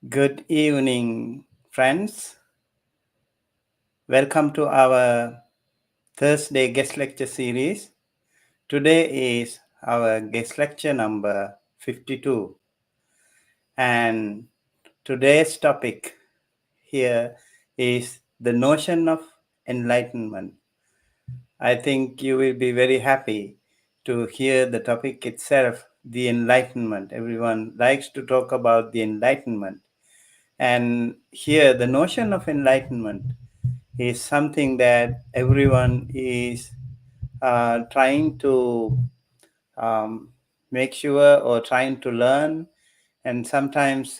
Good evening, friends. Welcome to our Thursday guest lecture series. Today is our guest lecture number 52. And today's topic here is the notion of enlightenment. I think you will be very happy to hear the topic itself, the enlightenment. Everyone likes to talk about the enlightenment. And here, the notion of enlightenment is something that everyone is trying to make sure or trying to learn. And sometimes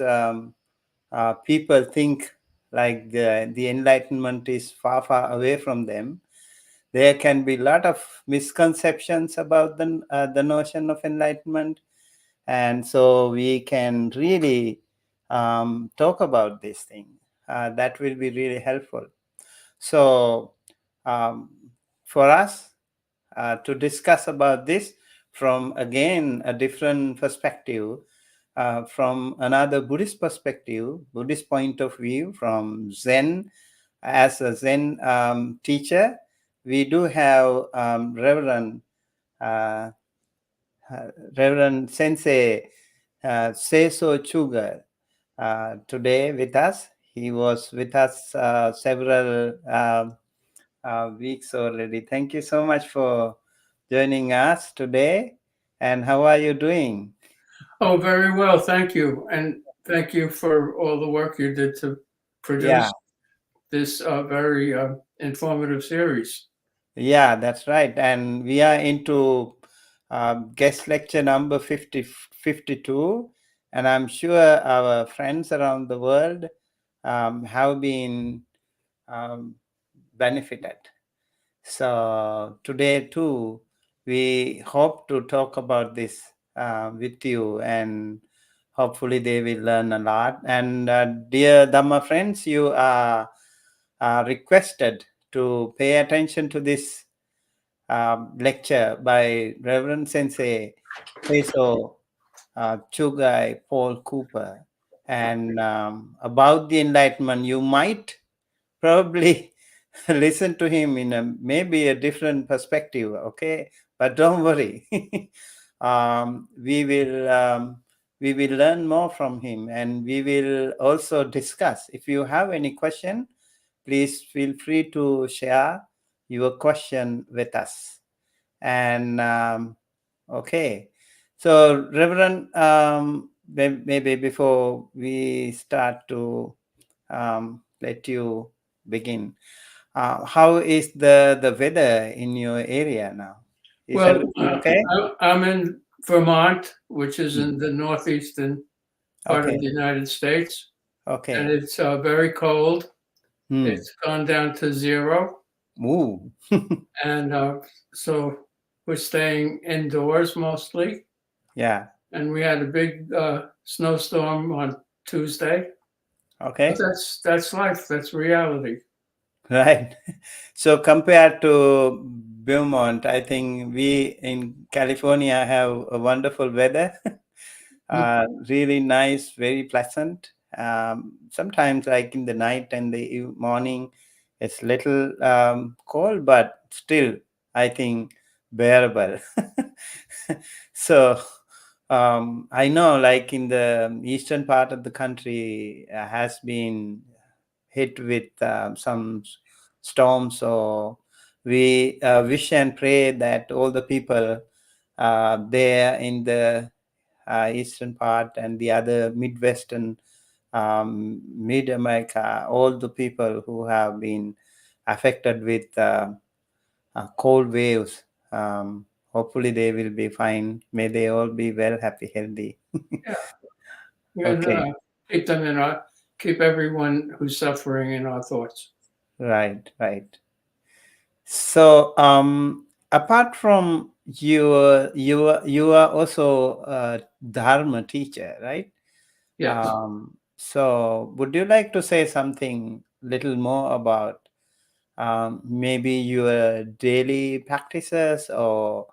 people think like the enlightenment is far, far away from them. There can be a lot of misconceptions about the notion of enlightenment. And so we can really talk about this thing. That will be really helpful. So um, for us to discuss about this from, again, a different perspective, from another Buddhist perspective, Buddhist point of view, from Zen, as a Zen teacher, we do have Reverend Sensei Seiso Chuga today with us. He was with us several weeks already. Thank you so much for joining us today. And how are you doing? Oh, very well. Thank you. And thank you for all the work you did to produce this very informative series. Yeah, that's right. And we are into guest lecture number 52. And I'm sure our friends around the world have been benefited. So today too, we hope to talk about this with you, and hopefully they will learn a lot. And dear Dhamma friends, you are requested to pay attention to this lecture by Reverend Sensei Seiso Chugai Paul Cooper. And about the enlightenment, you might probably listen to him in maybe a different perspective, okay? But don't worry. We will learn more from him, and we will also discuss. If you have any question, please feel free to share your question with us. And okay, so Reverend, maybe before we start to let you begin, how is the weather in your area now? Is Well, everything okay? I'm in Vermont, which is in the northeastern part of Okay. the United States, and Okay. it's very cold. It's gone down to 0. Ooh. And so we're staying indoors mostly. Yeah. And we had a big snowstorm on Tuesday. Okay. But that's life. That's reality. Right. So compared to Beaumont, I think we in California have a wonderful weather. Really nice, very pleasant. Sometimes, like in the night and the morning, it's little cold, but still, I think bearable. So I know, like in the eastern part of the country, has been hit with some storms. So we wish and pray that all the people there in the eastern part and the other Midwestern, Mid America, all the people who have been affected with cold waves, hopefully they will be fine. May they all be well, happy, healthy. Yeah. Okay. And keep everyone who's suffering in our thoughts. Right. So apart from you are also a Dharma teacher, right? Yes. So would you like to say something little more about maybe your daily practices or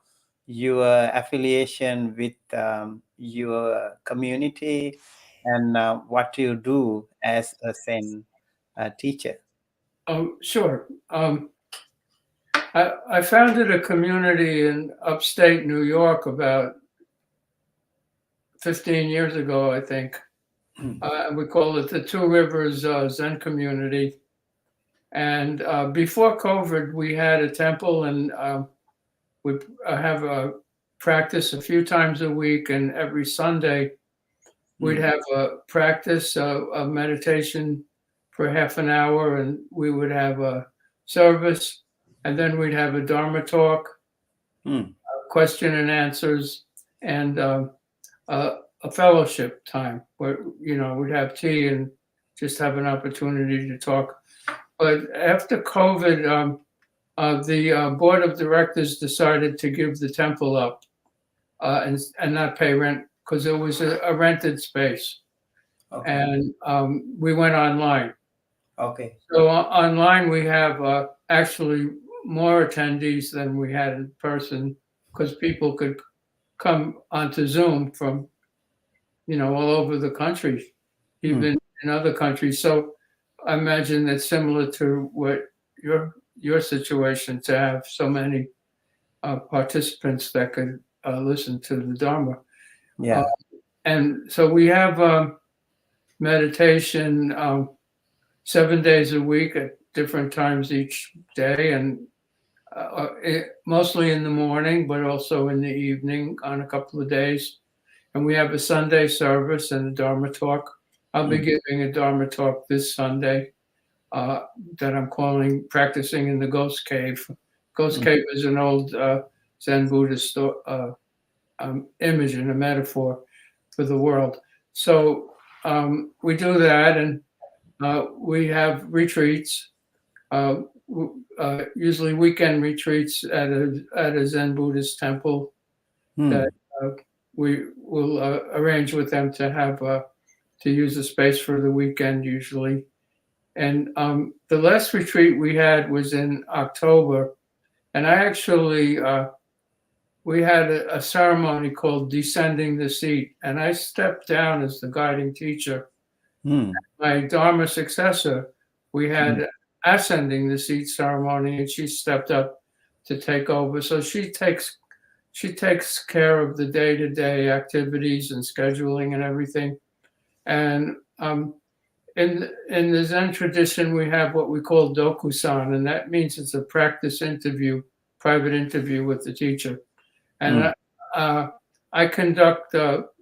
your affiliation with your community and what you do as a Zen teacher. Sure. I founded a community in upstate New York about 15 years ago, I think. We call it the Two Rivers Zen Community. And before COVID, we had a temple, and we have a practice a few times a week, and every Sunday we'd have a practice of meditation for half an hour, and we would have a service, and then we'd have a Dharma talk, question and answers, and a fellowship time where, we'd have tea and just have an opportunity to talk. But after COVID, the board of directors decided to give the temple up and not pay rent because it was a rented space. Okay. And we went online. Okay. So online we have actually more attendees than we had in person because people could come onto Zoom from, all over the country, even in other countries. So I imagine that's similar to what your situation, to have so many participants that could listen to the Dharma. Yeah. And so we have meditation 7 days a week at different times each day, and mostly in the morning, but also in the evening on a couple of days. And we have a Sunday service and a Dharma talk. I'll be giving a Dharma talk this Sunday that I'm calling Practicing in the Ghost Cave. Ghost Cave is an old Zen Buddhist image and a metaphor for the world. So we do that, and we have retreats, usually weekend retreats at a Zen Buddhist temple that we will arrange with them to have to use the space for the weekend usually. And the last retreat we had was in October, and I actually we had a ceremony called Descending the Seat, and I stepped down as the guiding teacher. My Dharma successor, we had Ascending the Seat ceremony, and she stepped up to take over. So she takes care of the day-to-day activities and scheduling and everything. And in the Zen tradition, we have what we call dokusan, and that means it's a practice interview, private interview with the teacher. And I conduct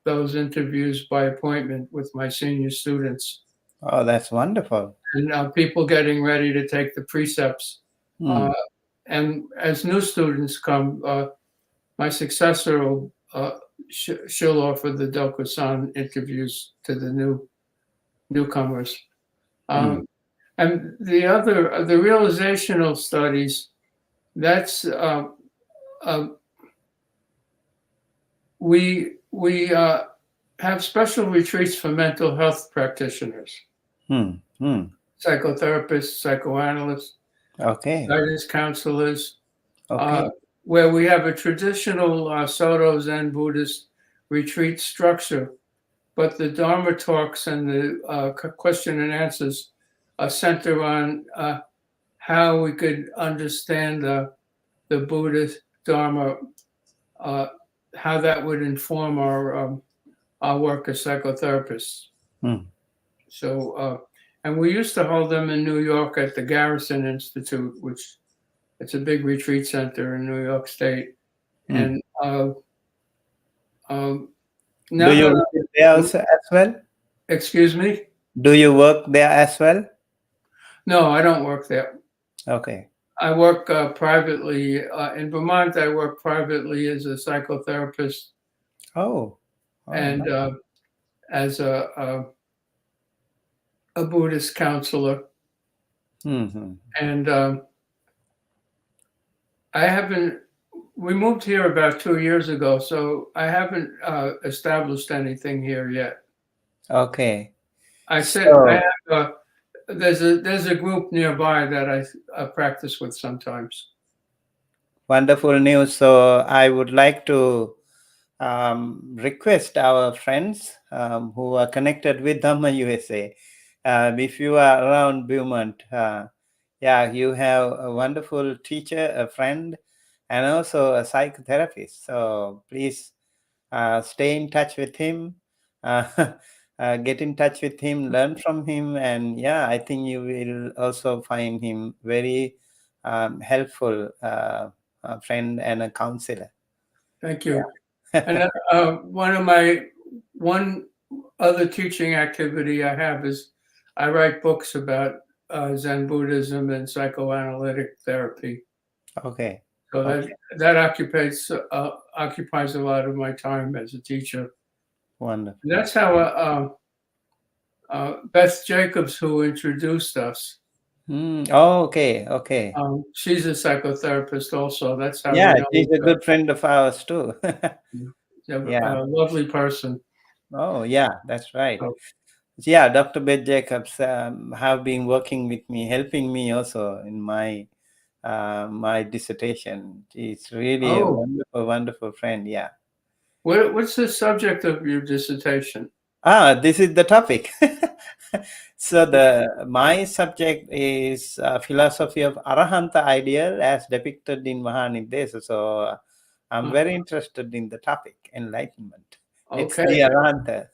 those interviews by appointment with my senior students. Oh, that's wonderful. And people getting ready to take the precepts. And as new students come, my successor will she'll offer the dokusan interviews to the newcomers. And the realizational studies, that's we have special retreats for mental health practitioners, psychotherapists, psychoanalysts, guidance counselors, where we have a traditional Soto Zen Buddhist retreat structure, but the Dharma talks and the question and answers center on how we could understand the Buddhist Dharma, how that would inform our work as psychotherapists. So, and we used to hold them in New York at the Garrison Institute, which it's a big retreat center in New York State. And now do you work there also as well? Excuse me? Do you work there as well? No, I don't work there. Okay. I work privately. In Vermont, I work privately as a psychotherapist. And nice. As a Buddhist counselor. And we moved here about 2 years ago, so I haven't established anything here yet. Okay. I have there's a group nearby that I practice with sometimes. Wonderful news. So I would like to request our friends who are connected with Dhamma USA. If you are around Beaumont, yeah, you have a wonderful teacher, a friend, and also a psychotherapist. So please stay in touch with him, uh, get in touch with him, learn from him, and yeah, I think you will also find him very helpful friend and a counselor. Thank you. And one other teaching activity I have is I write books about Zen Buddhism and psychoanalytic therapy. Okay. So Okay. that occupies a lot of my time as a teacher. Wonderful. That's how Beth Jacobs, who introduced us, Oh, okay. Okay. she's a psychotherapist also. That's how we Yeah, know she's each a other. good friend of ours too. She's a Yeah. lovely person. Oh, yeah, that's right. So, Yeah, Dr. Beth Jacobs have been working with me, helping me also in my my dissertation. She's really a oh, wonderful, wonderful friend. Yeah. what's the subject of your dissertation? This is the topic. So my subject is philosophy of Arahanta ideal as depicted in Mahanidesa. So I'm very interested in the topic, enlightenment. It's the Okay. Arahanta.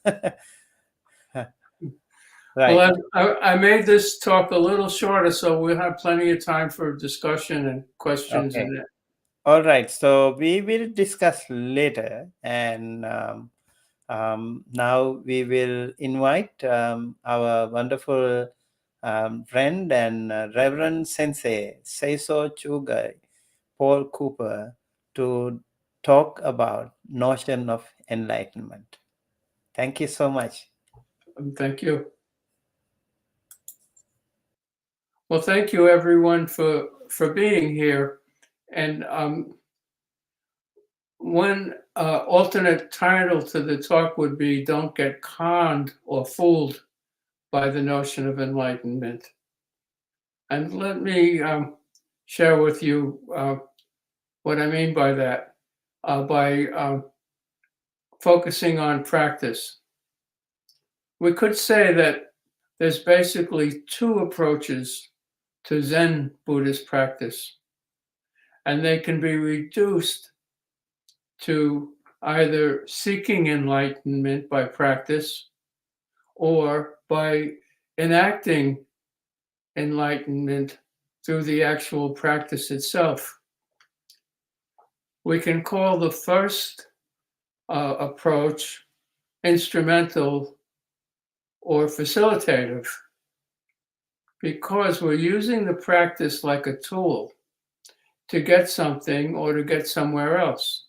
Right. Well, I made this talk a little shorter, so we'll have plenty of time for discussion and questions. Okay. And All right. So we will discuss later. And now we will invite our wonderful friend and Reverend Sensei Seiso Chugai Paul Cooper to talk about notion of enlightenment. Thank you so much. thank you. Well, thank you everyone for being here. And one alternate title to the talk would be "Don't Get Conned or Fooled by the Notion of Enlightenment." And let me share with you what I mean by that. By focusing on practice, we could say that there's basically two approaches to Zen Buddhist practice, and they can be reduced to either seeking enlightenment by practice or by enacting enlightenment through the actual practice itself. We can call the first approach instrumental or facilitative because we're using the practice like a tool to get something or to get somewhere else.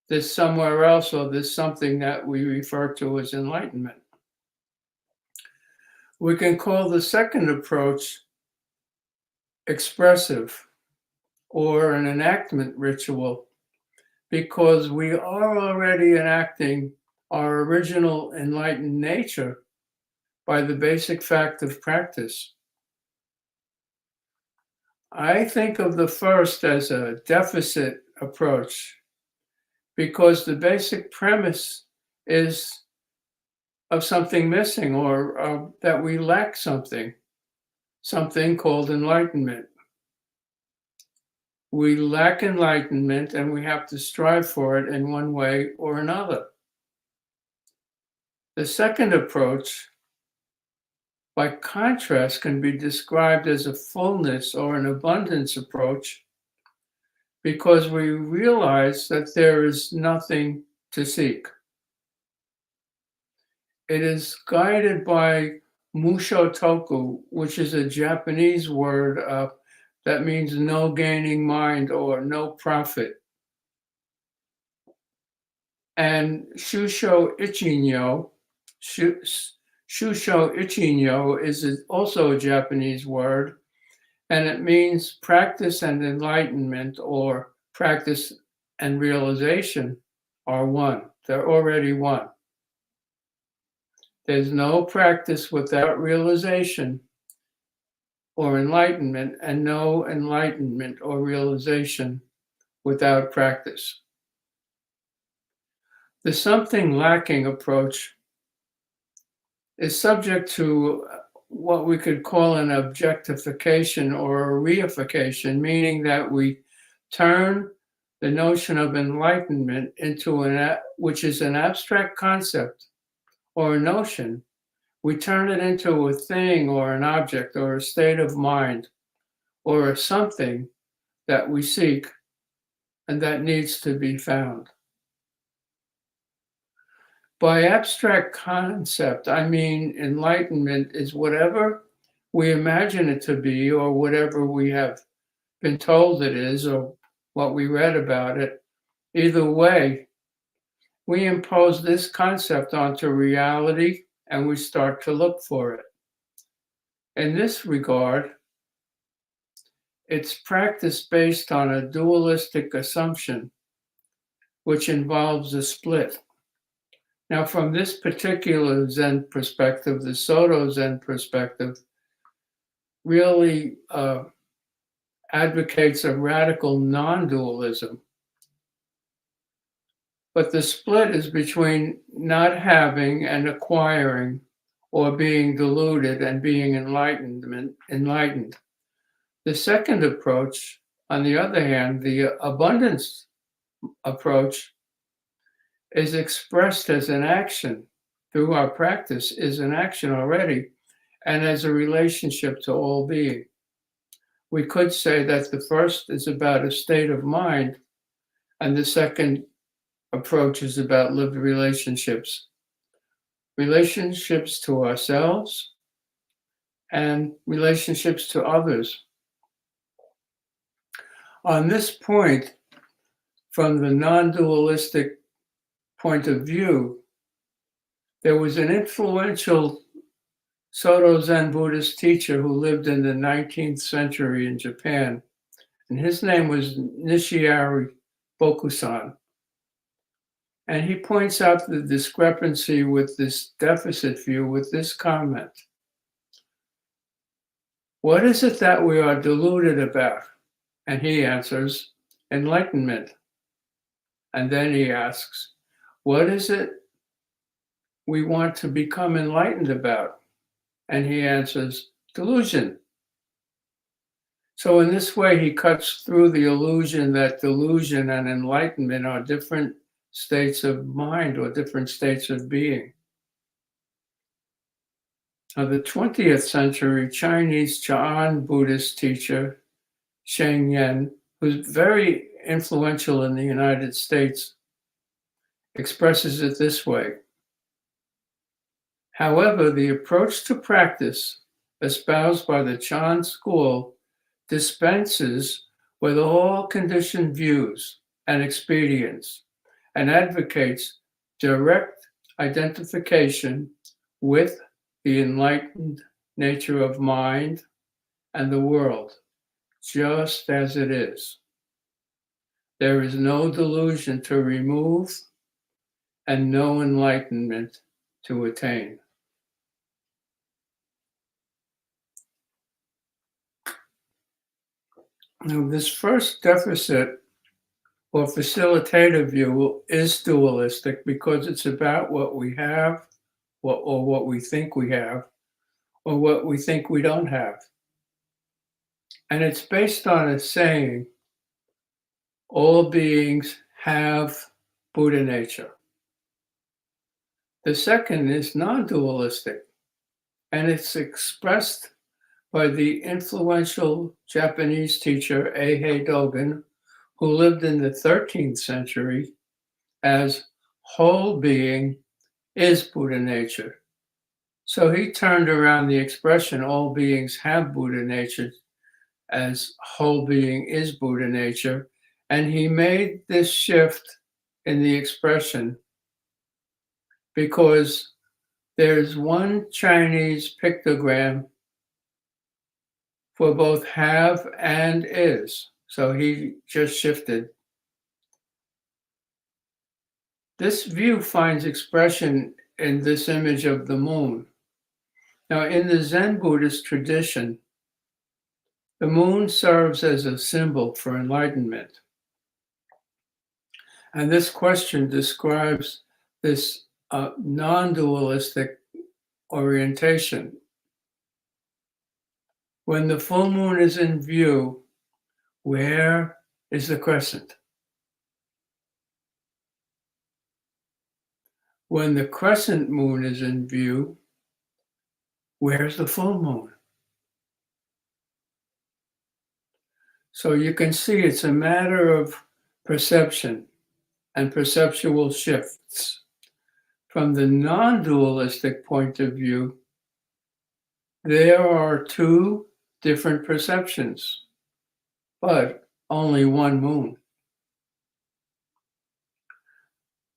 This somewhere else or this something that we refer to as enlightenment. We can call the second approach expressive or an enactment ritual because we are already enacting our original enlightened nature by the basic fact of practice. I think of the first as a deficit approach because the basic premise is of something missing or that we lack something called enlightenment. We lack enlightenment and we have to strive for it in one way or another. The second approach, by contrast, can be described as a fullness or an abundance approach because we realize that there is nothing to seek. It is guided by mushotoku, which is a Japanese word that means no gaining mind or no profit. And shusho ichinyo, shusho ichinyo is also a Japanese word, and it means practice and enlightenment or practice and realization are one. They're already one. There's no practice without realization, or enlightenment, and no enlightenment or realization without practice. The something lacking approach is subject to what we could call an objectification or a reification, meaning that we turn the notion of enlightenment into which is an abstract concept or a notion, we turn it into a thing or an object or a state of mind or a something that we seek and that needs to be found. By abstract concept, I mean enlightenment is whatever we imagine it to be or whatever we have been told it is or what we read about it. Either way, we impose this concept onto reality and we start to look for it. In this regard, it's practice based on a dualistic assumption, which involves a split. Now, from this particular Zen perspective, the Soto Zen perspective really advocates a radical non-dualism. But the split is between not having and acquiring, or being deluded and being enlightened. The second approach, on the other hand, the abundance approach, is expressed as an action through our practice, is an action already, and as a relationship to all being. We could say that the first is about a state of mind, and the second approach is about lived relationships. Relationships to ourselves and relationships to others. On this point, from the non-dualistic point of view, there was an influential Soto Zen Buddhist teacher who lived in the 19th century in Japan, and his name was Nishiari Bokusan. And he points out the discrepancy with this deficit view with this comment. What is it that we are deluded about? And he answers, enlightenment. And then he asks, what is it we want to become enlightened about? And he answers, delusion. So in this way, he cuts through the illusion that delusion and enlightenment are different states of mind or different states of being. Now, the 20th century Chinese Chan Buddhist teacher, Sheng Yen, who's very influential in the United States, expresses it this way. However, the approach to practice espoused by the Chan school dispenses with all conditioned views and expedients and advocates direct identification with the enlightened nature of mind and the world, just as it is. There is no delusion to remove and no enlightenment to attain. Now, this first deficit or facilitative view is dualistic because it's about what we have or what we think we have or what we think we don't have. And it's based on a saying, all beings have Buddha nature. The second is non-dualistic, and it's expressed by the influential Japanese teacher Eihei Dogen, who lived in the 13th century, as whole being is Buddha nature. So he turned around the expression all beings have Buddha nature as whole being is Buddha nature, and he made this shift in the expression because there's one Chinese pictogram for both have and is. So he just shifted. This view finds expression in this image of the moon. Now, in the Zen Buddhist tradition, The moon serves as a symbol for enlightenment. And this question describes this non-dualistic orientation. When the full moon is in view, where is the crescent? When the crescent moon is in view, where's the full moon? So you can see it's a matter of perception and perceptual shifts. From the non-dualistic point of view, there are two different perceptions, but only one moon.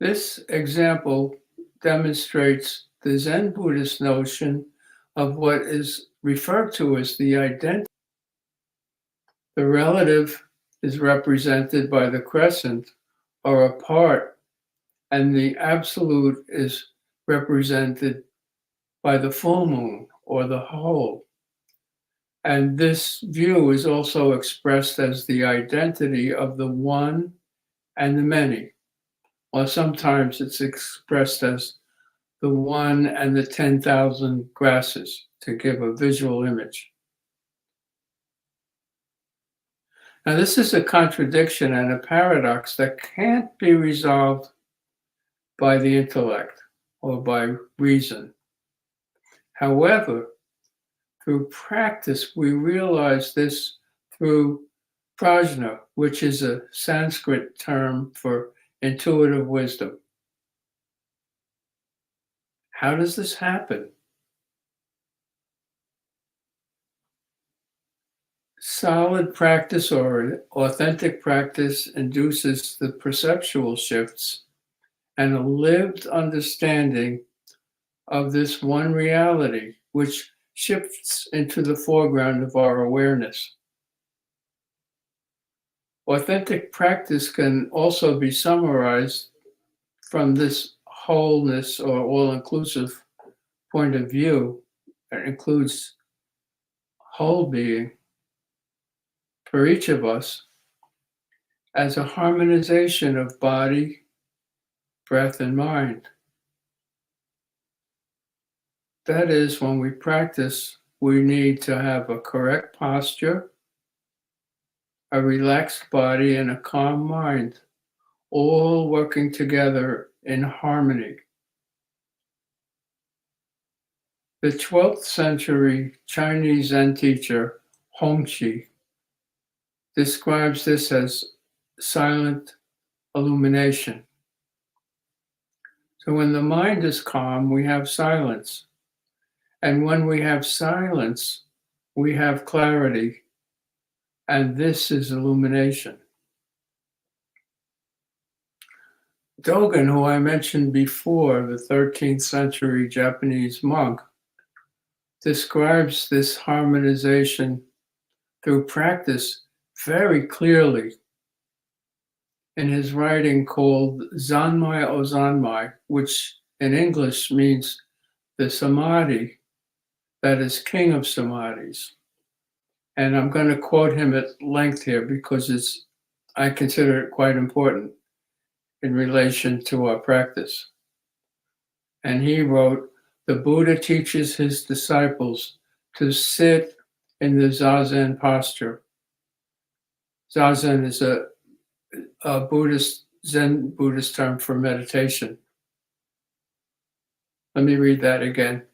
This example demonstrates the Zen Buddhist notion of what is referred to as the identity. The relative is represented by the crescent or a part, and the absolute is represented by the full moon or the whole. And this view is also expressed as the identity of the one and the many, or sometimes it's expressed as the one and the 10,000 grasses, to give a visual image. Now, this is a contradiction and a paradox that can't be resolved by the intellect or by reason. However, through practice, we realize this through prajna, which is a Sanskrit term for intuitive wisdom. How does this happen? Solid practice or authentic practice induces the perceptual shifts and a lived understanding of this one reality, which shifts into the foreground of our awareness. Authentic practice can also be summarized from this wholeness or all-inclusive point of view that includes whole being for each of us as a harmonization of body, breath, and mind. That is, when we practice, we need to have a correct posture, a relaxed body, and a calm mind, all working together in harmony. The 12th century Chinese Zen teacher, Hongqi, describes this as silent illumination. So when the mind is calm, we have silence. And when we have silence, we have clarity. And this is illumination. Dogen, who I mentioned before, the 13th century Japanese monk, describes this harmonization through practice very clearly in his writing called Zanmai o Zanmai, which in English means the Samadhi that is king of samadhis. And I'm going to quote him at length here because I consider it quite important in relation to our practice. And he wrote, "The Buddha teaches his disciples to sit in the Zazen posture." Zazen is a Zen Buddhist term for meditation. Let me read that again.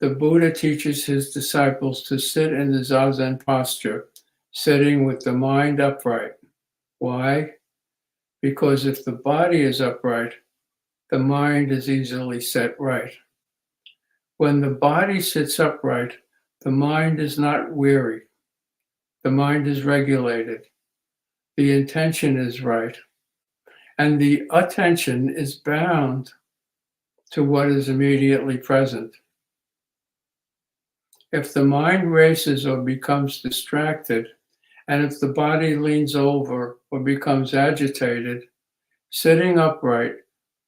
The Buddha teaches his disciples to sit in the Zazen posture, sitting with the mind upright. Why? Because if the body is upright, the mind is easily set right. When the body sits upright, the mind is not weary. The mind is regulated. The intention is right. And the attention is bound to what is immediately present. If the mind races or becomes distracted, and if the body leans over or becomes agitated, sitting upright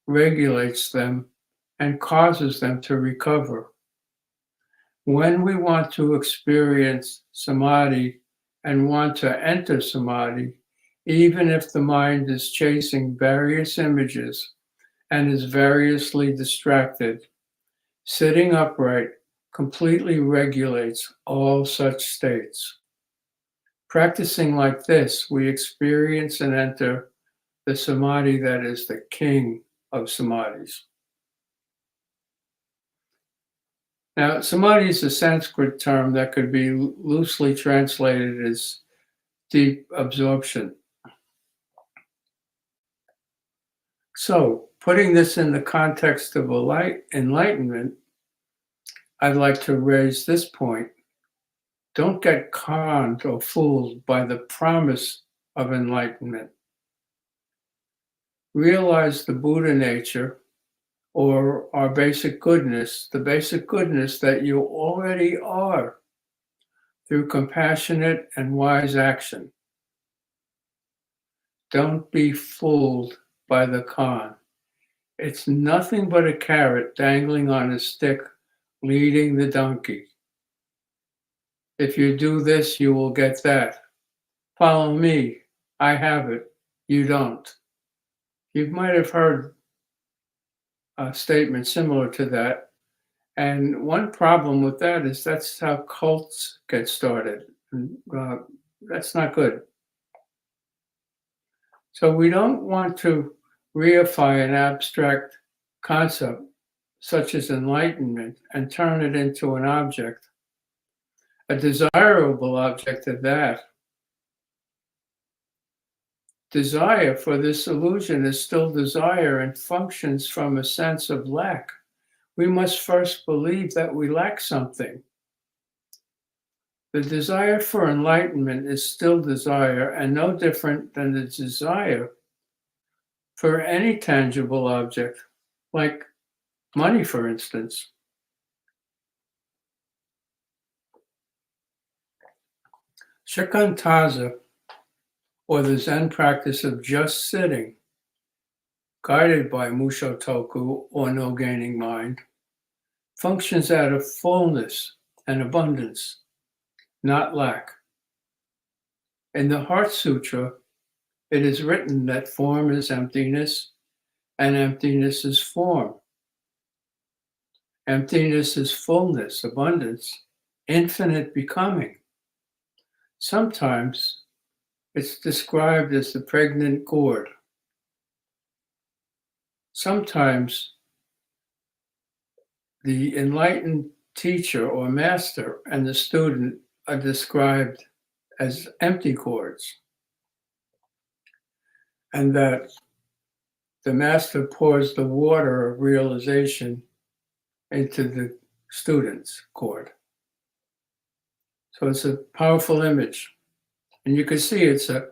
regulates them and causes them to recover. When we want to experience samadhi and want to enter Samadhi, even if the mind is chasing various images and is variously distracted. Sitting upright completely regulates all such states. Practicing like this, we experience and enter the Samadhi that is the king of Samadhis. Now, Samadhi is a Sanskrit term that could be loosely translated as deep absorption. So, putting this in the context of enlightenment, I'd like to raise this point. Don't get conned or fooled by the promise of enlightenment. Realize the Buddha nature or our basic goodness, the basic goodness that you already are through compassionate and wise action. Don't be fooled by the con. It's nothing but a carrot dangling on a stick, leading the donkey. If you do this, you will get that. Follow me. I have it. You don't. You might have heard a statement similar to that. And one problem with that is that's how cults get started. That's not good. So we don't want to reify an abstract concept such as enlightenment and turn it into an object, a desirable object at that. Desire for this illusion is still desire and functions from a sense of lack. We must first believe that we lack something. The desire for enlightenment is still desire and no different than the desire for any tangible object, like money, for instance. Shikantaza, or the Zen practice of just sitting, guided by Mushotoku or no gaining mind, functions out of fullness and abundance, not lack. In the Heart Sutra, it is written that form is emptiness and emptiness is form. Emptiness is fullness, abundance, infinite becoming. Sometimes it's described as the pregnant gourd. Sometimes the enlightened teacher or master and the student are described as empty gourds, and that the master pours the water of realization into the student's gourd. So it's a powerful image. And you can see it's a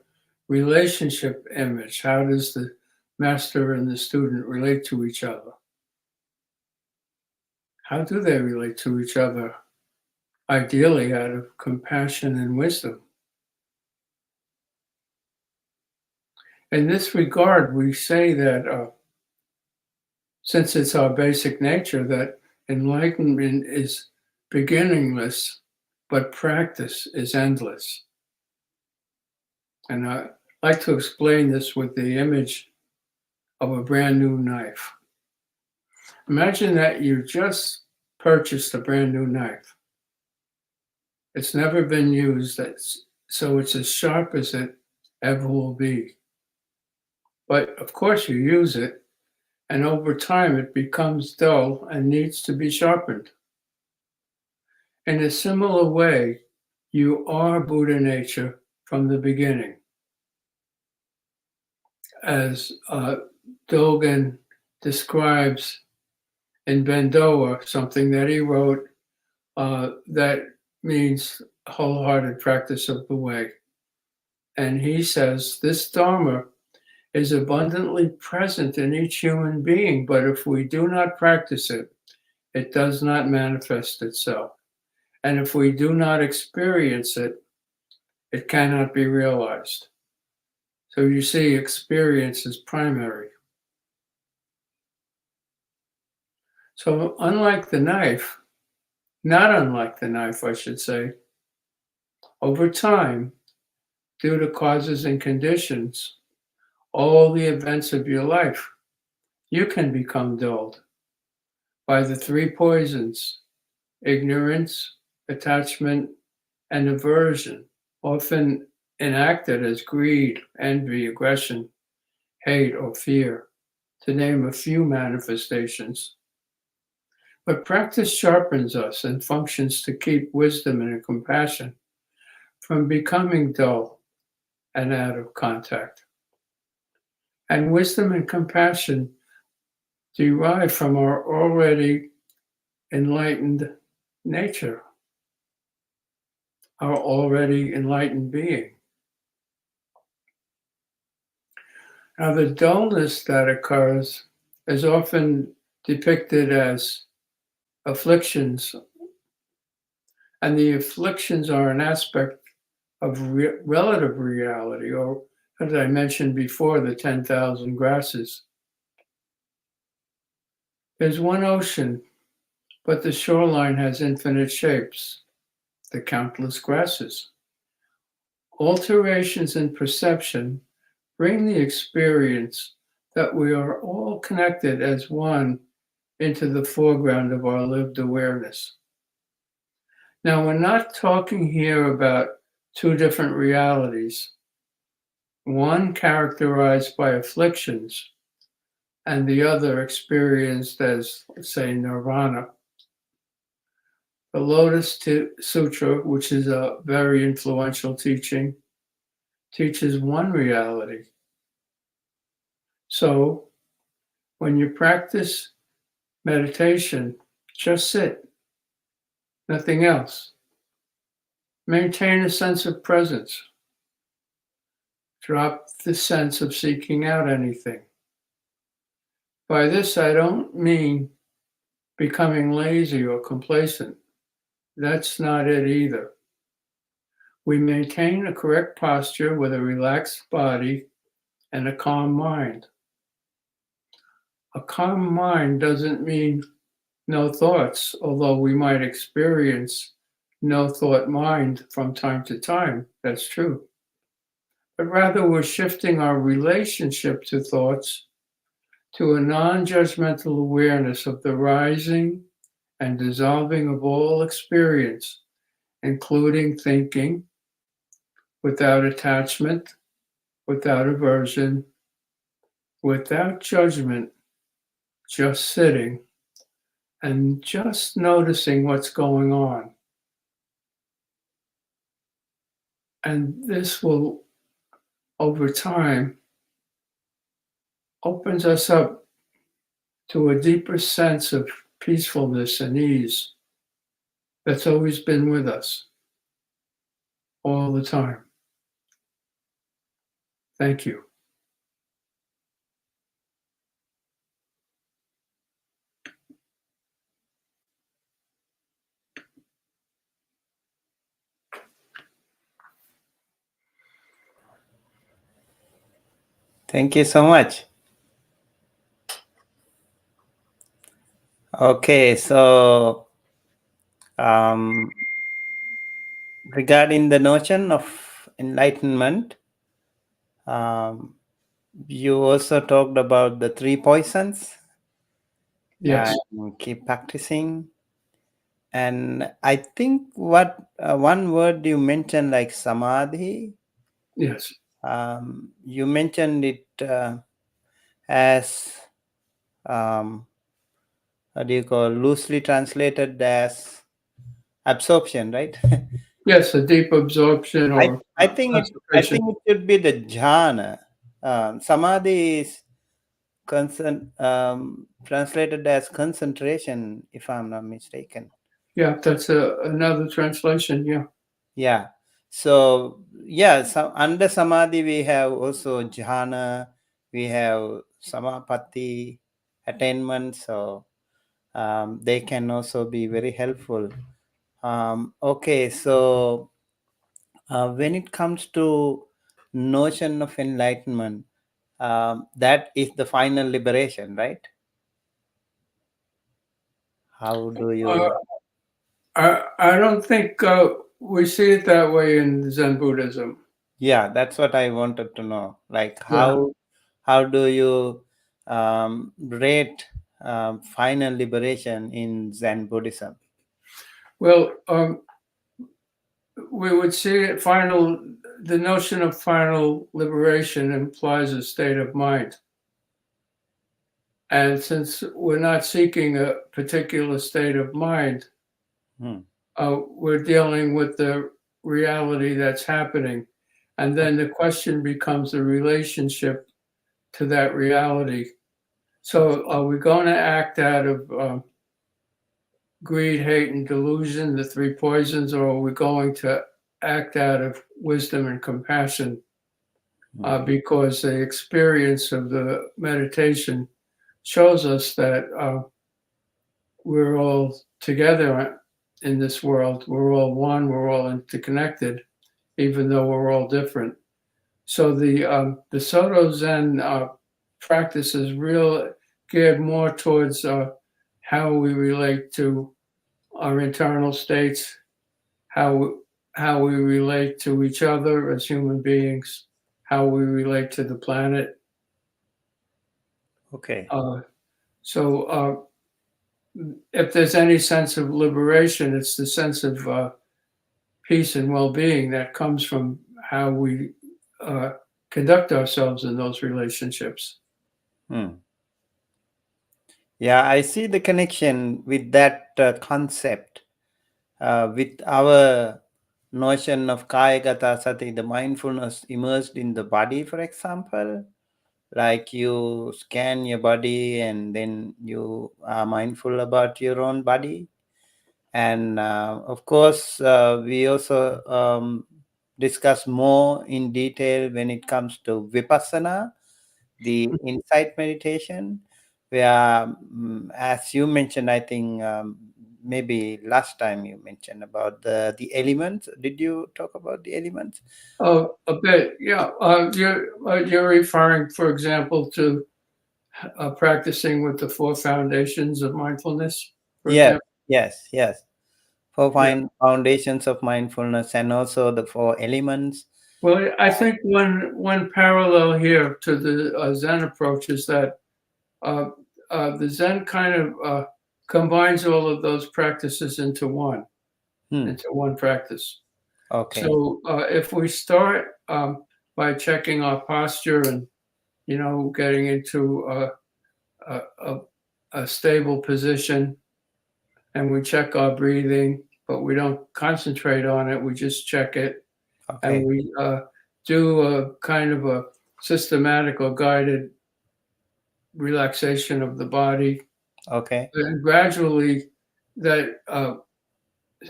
relationship image. How does the master and the student relate to each other? How do they relate to each other? Ideally, out of compassion and wisdom. In this regard, we say that since it's our basic nature, that enlightenment is beginningless, but practice is endless. And I like to explain this with the image of a brand new knife. Imagine that you just purchased a brand new knife. It's never been used, so it's as sharp as it ever will be. But of course you use it, and over time it becomes dull and needs to be sharpened. In a similar way, you are Buddha nature from the beginning. As Dogen describes in Bendoa, something that he wrote that means wholehearted practice of the way. And he says, this Dhamma is abundantly present in each human being, but if we do not practice it, it does not manifest itself. And if we do not experience it, it cannot be realized. So you see, experience is primary. So unlike the knife, not unlike the knife, I should say, Over time, due to causes and conditions, all the events of your life, you can become dulled by the three poisons: ignorance, attachment, and aversion, often enacted as greed, envy, aggression, hate, or fear, to name a few manifestations. But practice sharpens us and functions to keep wisdom and compassion from becoming dull and out of contact. And wisdom and compassion derive from our already enlightened nature, our already enlightened being. Now, the dullness that occurs is often depicted as afflictions, and the afflictions are an aspect of relative reality, or as I mentioned before, the 10,000 grasses. There's one ocean, but the shoreline has infinite shapes, the countless grasses. Alterations in perception bring the experience that we are all connected as one into the foreground of our lived awareness. Now, we're not talking here about two different realities, one characterized by afflictions and the other experienced as, say, nirvana. The Lotus Sutra, which is a very influential teaching, teaches one reality. So, when you practice meditation, just sit, nothing else. Maintain a sense of presence. Drop the sense of seeking out anything. By this, I don't mean becoming lazy or complacent. That's not it either. We maintain a correct posture with a relaxed body and a calm mind. A calm mind doesn't mean no thoughts, although we might experience no thought mind from time to time. That's true. But rather, we're shifting our relationship to thoughts to a non-judgmental awareness of the rising and dissolving of all experience, including thinking, without attachment, without aversion, without judgment, just sitting and just noticing what's going on. And this will, over time, opens us up to a deeper sense of peacefulness and ease that's always been with us all the time. Thank you. Thank you so much. Okay, so regarding the notion of enlightenment, you also talked about the three poisons. Yes. And keep practicing. And I think what one word you mentioned, like samadhi. Yes. You mentioned it as what do you call, loosely translated as absorption, right? Yes, a deep absorption or I think concentration. it should be the jhana. Samadhi is translated as concentration, if I'm not mistaken. Yeah, that's another translation. Yeah. Yeah. So yeah, so under samadhi we have also jhana, we have samapatti, attainment. So they can also be very helpful. Okay, so when it comes to notion of enlightenment, that is the final liberation, right? How do Uh, you? I don't think we see it that way in Zen Buddhism. Yeah, that's what I wanted to know. Like Yeah. how do you rate final liberation in Zen Buddhism? Well, we would see it the notion of final liberation implies a state of mind. And since we're not seeking a particular state of mind, we're dealing with the reality that's happening. And then the question becomes the relationship to that reality. So are we going to act out of greed, hate, and delusion, the three poisons, or are we going to act out of wisdom and compassion? Because the experience of the meditation shows us that we're all together in this world. We're all one. We're all interconnected, even though we're all different. So the Soto Zen practice is geared more towards how we relate to our internal states, how we relate to each other as human beings, how we relate to the planet. Okay. So if there's any sense of liberation, it's the sense of peace and well-being that comes from how we conduct ourselves in those relationships. Yeah, I see the connection with that concept with our notion of kayagata sati, the mindfulness immersed in the body, for example. Like you scan your body and then you are mindful about your own body. And of course, we also discuss more in detail when it comes to vipassana, the insight meditation, where, as you mentioned, I think maybe last time you mentioned about the elements. Did you talk about the elements? Oh, a bit, yeah. You're referring, for example, to practicing with the four foundations of mindfulness, for Yes, example. yes. For Yeah. foundations of mindfulness and also the four elements. Well, I think one parallel here to the Zen approach is that the Zen kind of combines all of those practices into one practice. Okay. So if we start by checking our posture and getting into a stable position, and we check our breathing, but we don't concentrate on it. We just check it, Okay. and we do a kind of a systematic or guided relaxation of the body. Okay. And gradually, that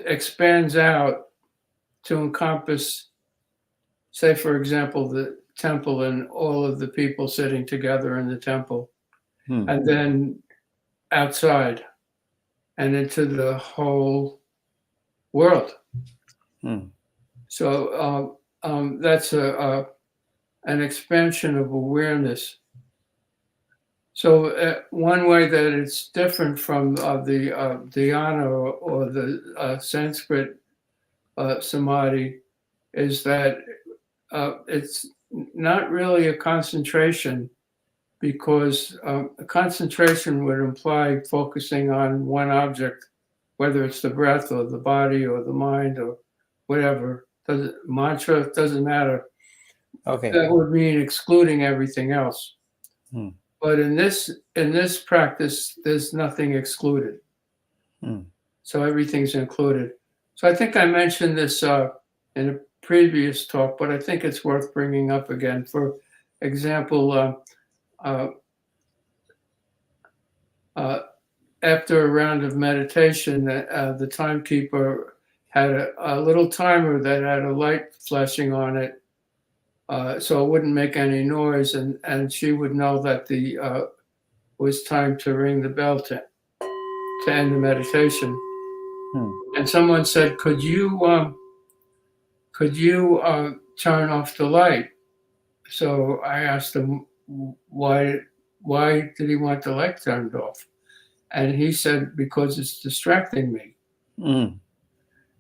expands out to encompass, say, for example, the temple and all of the people sitting together in the temple, and then outside and into the whole world. So that's an expansion of awareness. So one way that it's different from the dhyana or the Sanskrit samadhi is that it's not really a concentration, because a concentration would imply focusing on one object, whether it's the breath or the body or the mind or whatever. Mantra, doesn't matter. Okay. That would mean excluding everything else. But in this practice, there's nothing excluded. So everything's included. So I think I mentioned this in a previous talk, but I think it's worth bringing up again. For example, after a round of meditation, the timekeeper had a little timer that had a light flashing on it, so it wouldn't make any noise, and she would know that it was time to ring the bell to end the meditation. And someone said, "Could you turn off the light?" So I asked him why did he want the light turned off, and he said, "Because it's distracting me."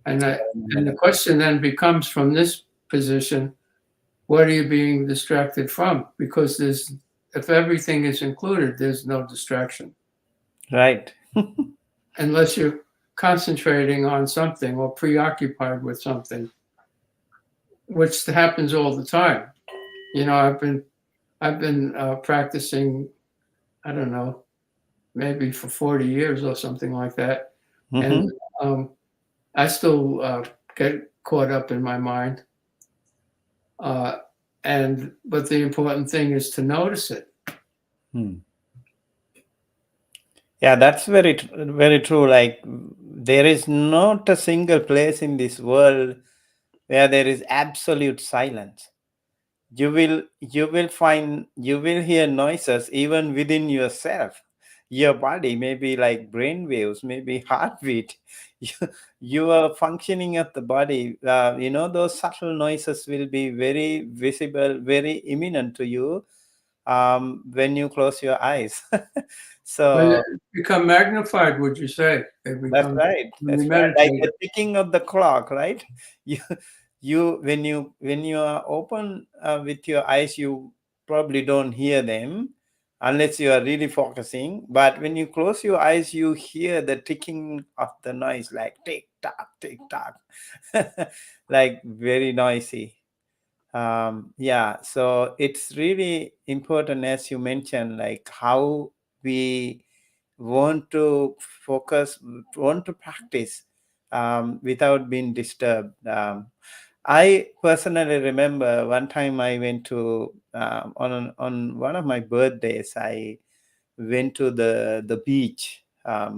And the question then becomes, from this position, what are you being distracted from? Because if everything is included, there's no distraction. Right. Unless you're concentrating on something or preoccupied with something, which happens all the time. I've been practicing, I don't know, maybe for 40 years or something like that. And I still get caught up in my mind. But the important thing is to notice it. Yeah, that's very true. Like, there is not a single place in this world where there is absolute silence. You will hear noises even within yourself. Your body, maybe like brain waves, maybe heartbeat. Your functioning of the body, those subtle noises will be very visible, very imminent to you when you close your eyes. But So they become magnified, would you say? They that's become, right. when we Like meditate. the ticking of the clock, right? You, when you are open with your eyes, you probably don't hear them unless you are really focusing. But when you close your eyes, you hear the ticking of the noise, like tick tock, tick tock, like very noisy. Yeah, so it's really important, as you mentioned, like how we want to focus, want to practice without being disturbed. I personally remember one time I went to on one of my birthdays. I went to the beach.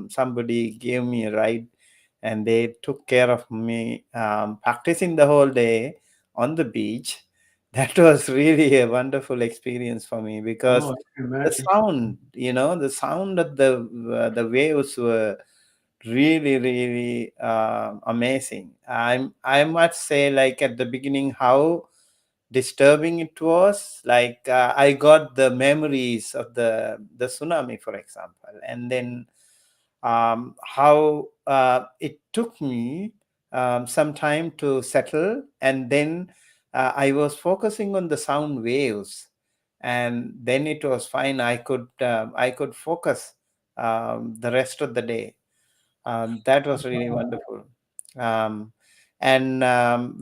Somebody gave me a ride, and they took care of me, practicing the whole day on the beach. That was really a wonderful experience for me, because Oh, I can the imagine. sound, the sound of the waves were really, really amazing. I must say, like at the beginning, how disturbing it was. Like I got the memories of the tsunami, for example, and then how it took me some time to settle, and then I was focusing on the sound waves, and then it was fine. I could focus the rest of the day. That was really wonderful. um, and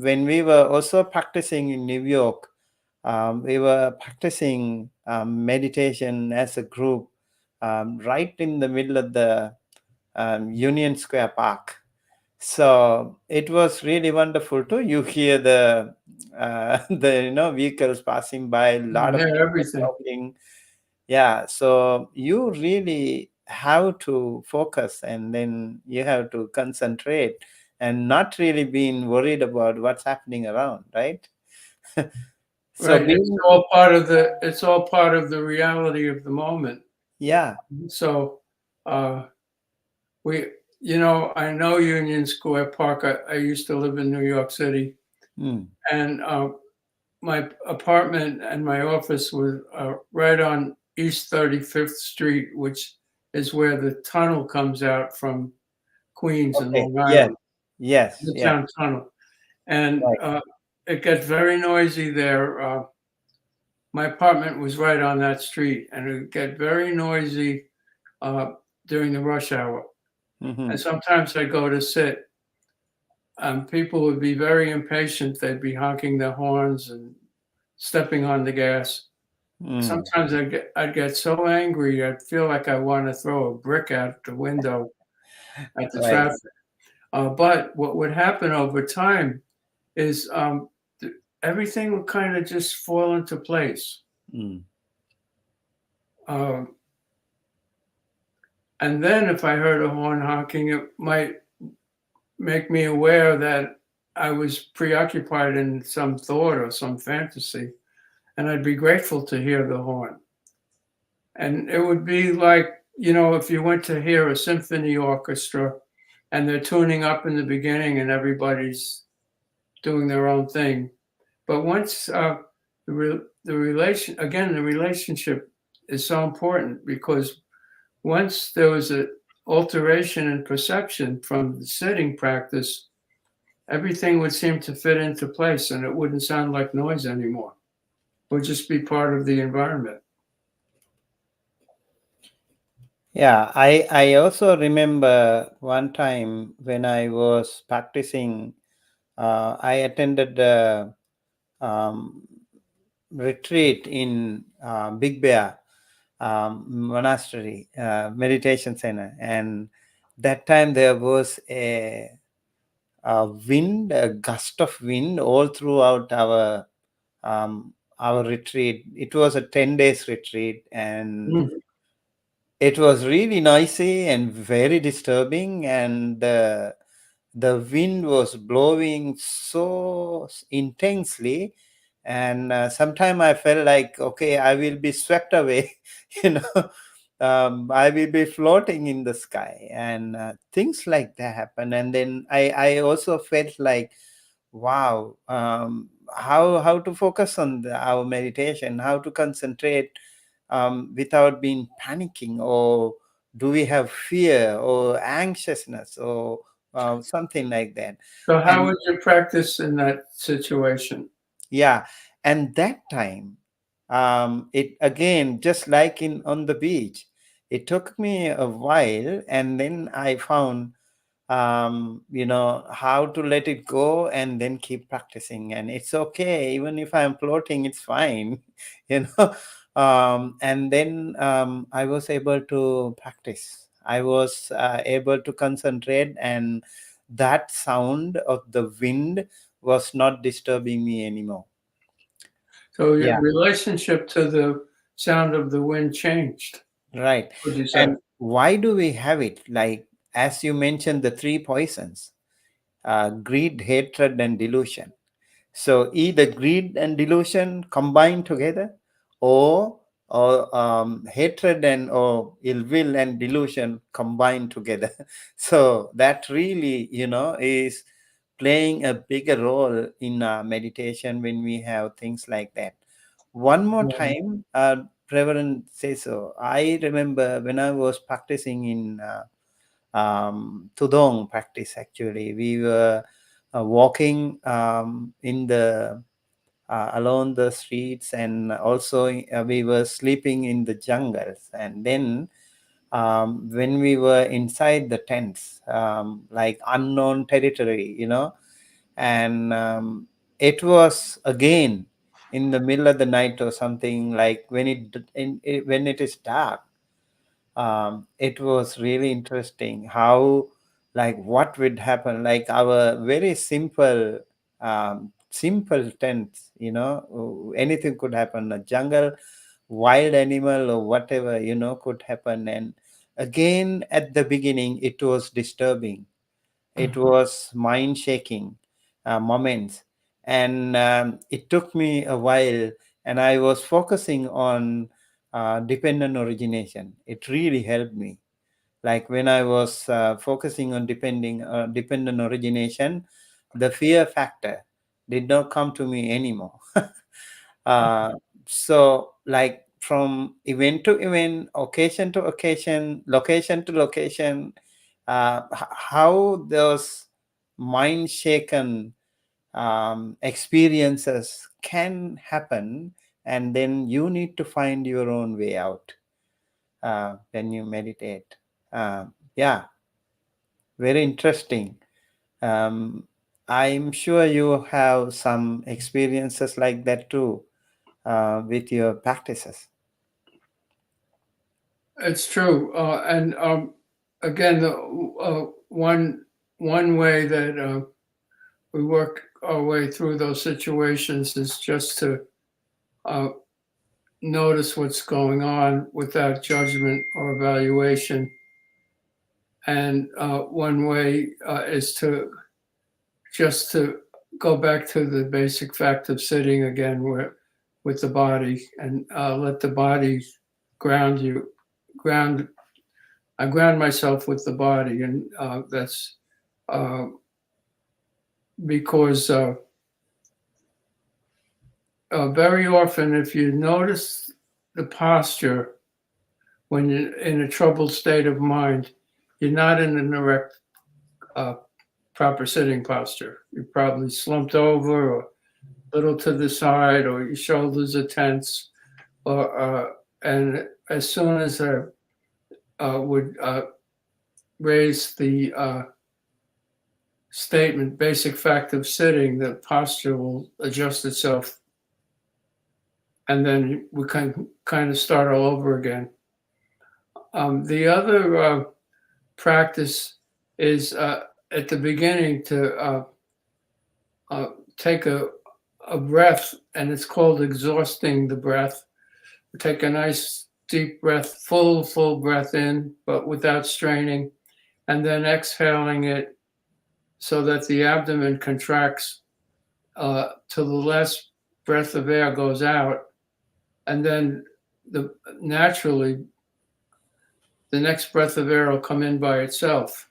when we were also practicing in New York, we were practicing meditation as a group, right in the middle of the Union Square Park. So it was really wonderful too. You hear the the vehicles passing by, a lot You of hear people everything. talking. Yeah, so you really have to focus, and then you have to concentrate and not really being worried about what's happening around, right? So Right. being, It's all part of the reality of the moment. yeah. So we, I know Union Square Park. I used to live in New York City, Mm. and my apartment and my office was right on East 35th Street, which is where the tunnel comes out from Queens and Okay. Long Yes. Island, Yes. the Yeah. town tunnel. And Right. it gets very noisy there. My apartment was right on that street, and it would get very noisy uh, during the rush hour. Mm-hmm. And sometimes I go to sit. People would be very impatient. They'd be honking their horns and stepping on the gas. Mm. Sometimes I'd get so angry, I'd feel like I want to throw a brick out the window at the Right. traffic. But what would happen over time is everything would kind of just fall into place. Mm. Um, and then if I heard a horn honking, it might make me aware that I was preoccupied in some thought or some fantasy, and I'd be grateful to hear the horn. And it would be like, if you went to hear a symphony orchestra and they're tuning up in the beginning and everybody's doing their own thing. But once the relationship is so important, because once there was an alteration in perception from the sitting practice, everything would seem to fit into place, and it wouldn't sound like noise anymore. It would just be part of the environment. Yeah, I also remember one time when I was practicing, I attended a retreat in Big Bear monastery, meditation center, and that time there was a wind, a gust of wind all throughout our retreat. It was a 10 days retreat, and Mm. it was really noisy and very disturbing, and the wind was blowing so intensely, and sometime I felt like, okay, I will be swept away. you know I will be floating in the sky, and things like that happen. And then I also felt like, wow, how to focus on our meditation, how to concentrate without being panicking, or do we have fear or anxiousness or something like that. So, how And would you practice in that situation? yeah, and that time, it again, just like in on the beach, it took me a while, and then I found how to let it go and then keep practicing. And it's okay, even if I'm floating, it's fine. you know and then I was able to practice. I was able to concentrate, and that sound of the wind was not disturbing me anymore. So, your Yeah, relationship to the sound of the wind changed, right. would you say? And why do we have it? Like, as you mentioned, the three poisons: greed, hatred, and delusion. So either greed and delusion combined together, or hatred and or ill will and delusion combined together. So that really, is playing a bigger role in meditation when we have things like that. One more Yeah. time, Reverend Seiso, I remember when I was practicing in Tudong practice. Actually, we were walking in the along the streets, and also we were sleeping in the jungles. And then when we were inside the tents, like unknown territory, and it was again in the middle of the night or something, like when it is dark. It was really interesting how, like, what would happen, like our very simple tents, anything could happen. A jungle, wild animal, or whatever, could happen. And again, at the beginning, it was disturbing. It was mind shaking moments. And it took me a while, and I was focusing on dependent origination. It really helped me. Like when I was focusing on dependent origination, the fear factor did not come to me anymore. uh, so, like, from event to event, occasion to occasion, location to location, how those mind shaken experiences can happen, and then you need to find your own way out when you meditate. Yeah, very interesting. um, I'm sure you have some experiences like that too with your practices. It's true, and again, the one way that we work our way through those situations is just to uh, notice what's going on without judgment or evaluation. And one way is to just to go back to the basic fact of sitting again, with the body, and let the body ground you. Ground. I ground myself with the body, and that's uh, because very often, if you notice the posture when you're in a troubled state of mind, you're not in an erect proper sitting posture. You're probably slumped over or a little to the side, or your shoulders are tense, or and as soon as I would raise the statement, basic fact of sitting, the posture will adjust itself, and then we can kind of start all over again. The other practice is at the beginning to take a breath, and it's called exhausting the breath. Take a nice deep breath, full breath in, but without straining, and then exhaling it so that the abdomen contracts till the last breath of air goes out, and then naturally the next breath of air will come in by itself.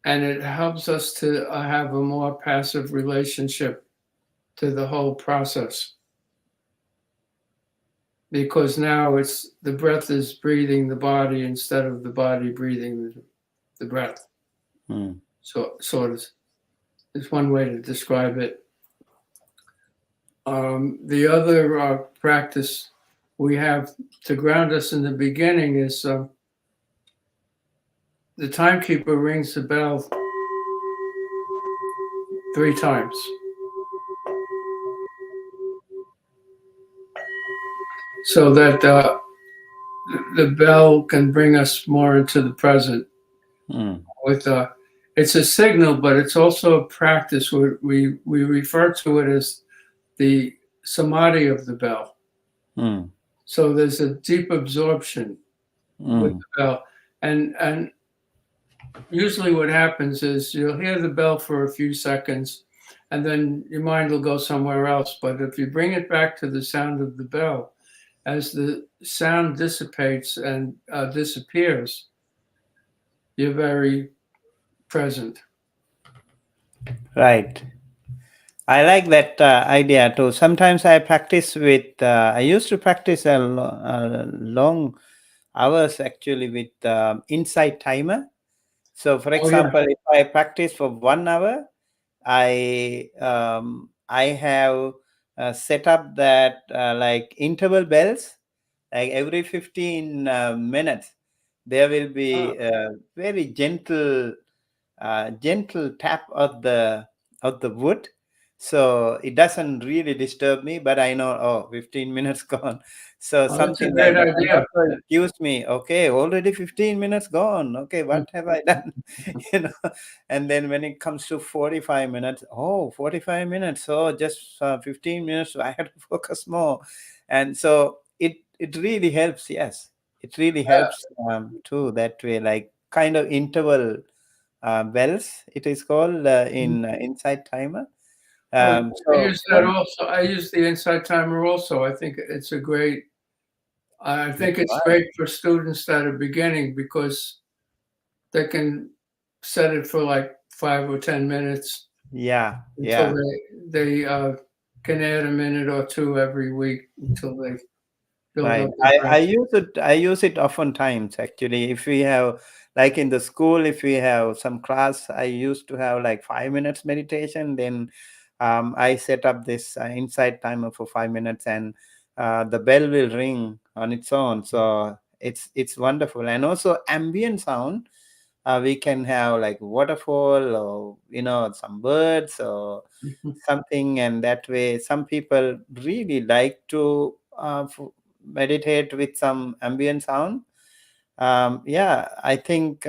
And it helps us to have a more passive relationship to the whole process. Because now it's the breath is breathing the body instead of the body breathing the breath. So sort of is one way to describe it. The other practice we have to ground us in the beginning is the timekeeper rings the bell 3 times. So that the bell can bring us more into the present. With it's a signal, but it's also a practice. We refer to it as the Samadhi of the bell. So there's a deep absorption with the bell, and usually what happens is you'll hear the bell for a few seconds, and then your mind will go somewhere else. But if you bring it back to the sound of the bell, as the sound dissipates and disappears, you're very present. Right. I like that idea too. Sometimes I practice with, I used to practice long hours actually with insight timer. So for example, if I practice for 1 hour, I have set up that like interval bells, like every 15 minutes, there will be a very gentle tap of the wood, so it doesn't really disturb me, but I know 15 minutes gone. So something like that. And also it gives me, okay, already 15 minutes gone, okay, what have I done? And then when it comes to 45 minutes, 45 minutes, so just 15 minutes, I have to focus more. And so it really helps. Yes, it really helps too, that way, like kind of interval bells, it is called in Insight Timer. I use that also. I use the Insight Timer also. I think it's a great. I think it's great for students that are beginning because they can set it for like 5 or 10 minutes. Yeah. Until they can add a minute or 2 every week until they build right. up. I use it oftentimes actually. If we have, like in the school, if we have some class, I used to have like 5 minutes meditation. Then I set up this Insight Timer for 5 minutes, and the bell will ring on its own. So it's wonderful. And also ambient sound. We can have like waterfall, or some birds or something, and that way some people really like to meditate with some ambient sound. I think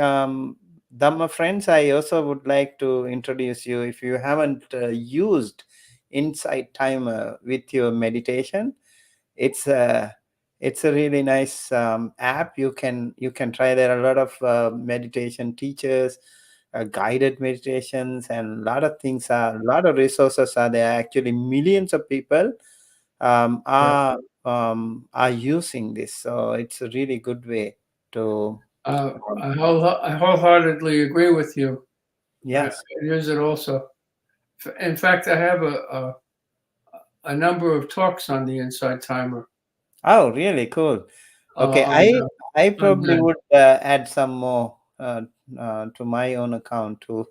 Dhamma friends, I also would like to introduce you, if you haven't used Insight Timer with your meditation. It's a really nice app. You can try. There are a lot of meditation teachers, guided meditations, and a lot of things a lot of resources are there. Actually, millions of people are using this, so it's a really good way to I wholeheartedly agree with you. yes. I use it also. In fact, I have a number of talks on the Insight Timer. Oh, really cool. Okay, I probably would add some more to my own account too.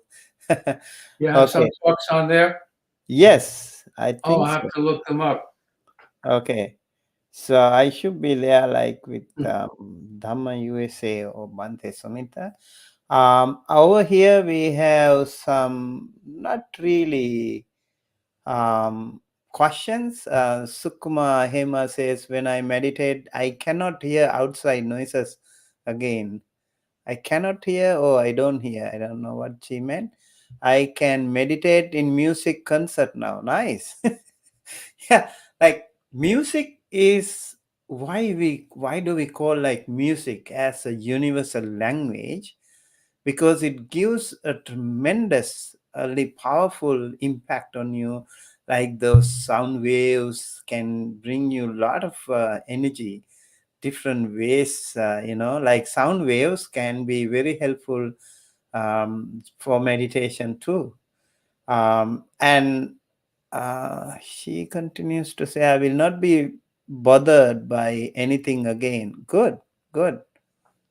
You have some Okay. talks on there? Yes, I Oh, think I have so. to look them up. Okay. So I should be there like with Hmm. Dhamma USA or Bhante Sumita. Over here we have some not really questions. Sukuma Hema says, when I meditate, I cannot hear outside noises again. I cannot hear or I don't hear. I don't know what she meant. I can meditate in music concert now. Nice. Yeah, like music is why do we call like music as a universal language? Because it gives a tremendously powerful impact on you. Like those sound waves can bring you a lot of energy different ways. Like sound waves can be very helpful for meditation too. And she continues to say, I will not be bothered by anything again. Good, good.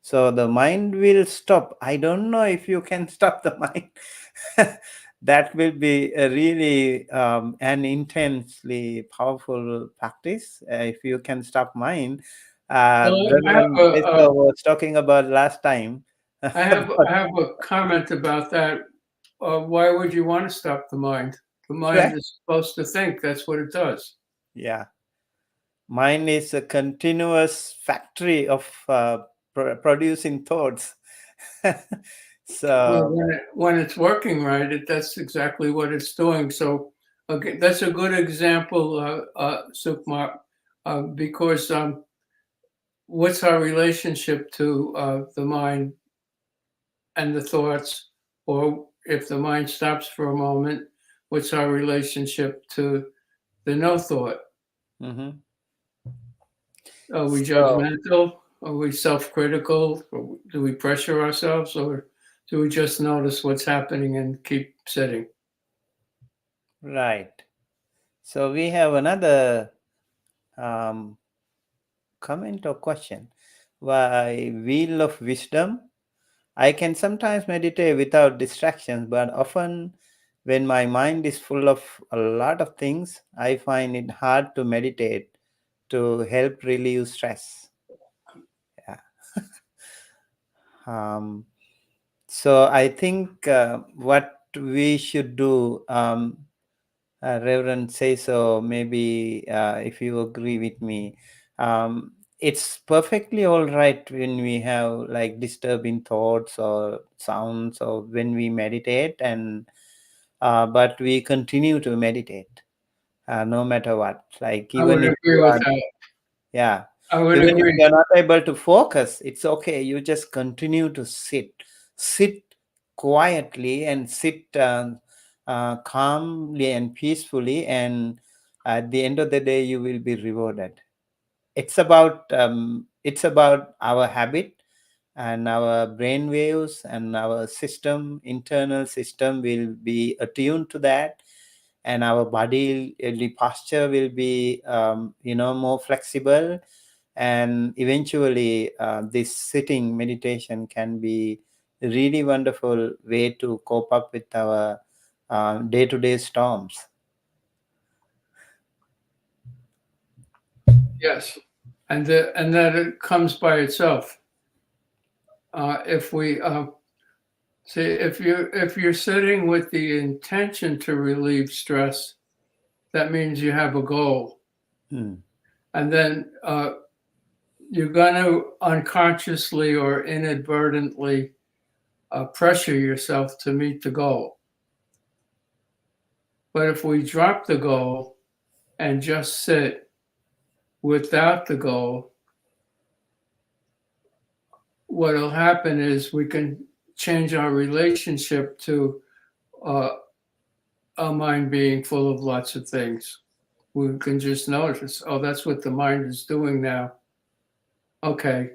So the mind will stop. I don't know if you can stop the mind. That will be a really an intensely powerful practice. If you can stop mind, Well, Reverend Seiso was talking about last time. I have a comment about that. Why would you want to stop the mind? The mind Right? is supposed to think. That's what it does. Yeah, mind is a continuous factory of producing thoughts. Well, So when it's working right, that's exactly what it's doing. So, okay, that's a good example, Sukma, because what's our relationship to the mind and the thoughts? Or if the mind stops for a moment, what's our relationship to the no thought? mhm. Are we So judgmental? Are we self-critical? Or do we pressure ourselves, or do we just notice what's happening and keep sitting? right. So we have another um, comment or question. Why wheel of wisdom? I can sometimes meditate without distractions, but often when my mind is full of a lot of things, I find it hard to meditate to help relieve stress. Yeah. Um, so I think what we should do, Reverend Seiso, maybe if you agree with me, it's perfectly all right when we have like disturbing thoughts or sounds or when we meditate, and but we continue to meditate no matter what. Like I even would if agree you with are, that. yeah, I would even if agree. you're not able to focus, it's okay. You just continue to sit quietly and sit calmly and peacefully, and at the end of the day, you will be rewarded. It's about our habit and our brain waves and our internal system will be attuned to that, and our body the posture will be more flexible, and eventually this sitting meditation can be a really wonderful way to cope up with our day-to-day storms. Yes, and that it comes by itself. If we see, if you're sitting with the intention to relieve stress, that means you have a goal, Hmm. and then you're going to unconsciously or inadvertently pressure yourself to meet the goal. But if we drop the goal and just sit without the goal, what will happen is we can change our relationship to uh, our mind being full of lots of things. We can just notice, oh, that's what the mind is doing now. Okay,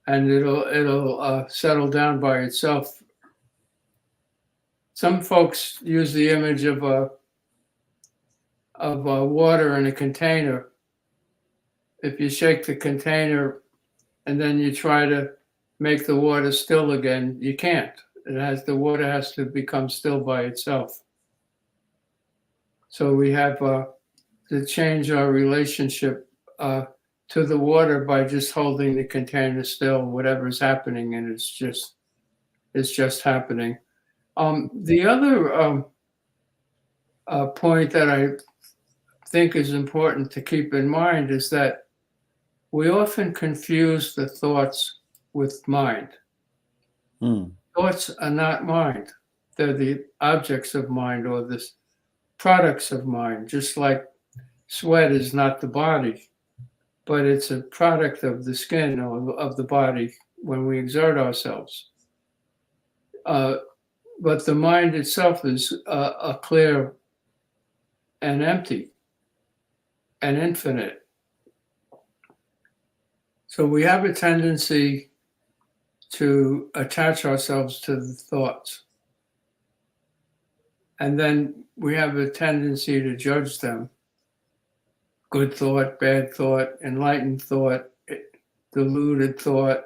and it'll settle down by itself. Some folks use the image of water in a container. If you shake the container and then you try to make the water still again, you can't. the water has to become still by itself. So we have to change our relationship to the water by just holding the container still, whatever's happening, and it's just happening. The other point that I think is important to keep in mind is that we often confuse the thoughts with mind. Thoughts are not mind. They're the objects of mind or the products of mind, just like sweat is not the body, but it's a product of the skin or of the body when we exert ourselves. But the mind itself is a clear and empty and infinite. So we have a tendency to attach ourselves to the thoughts. And then we have a tendency to judge them. Good thought, bad thought, enlightened thought, deluded thought,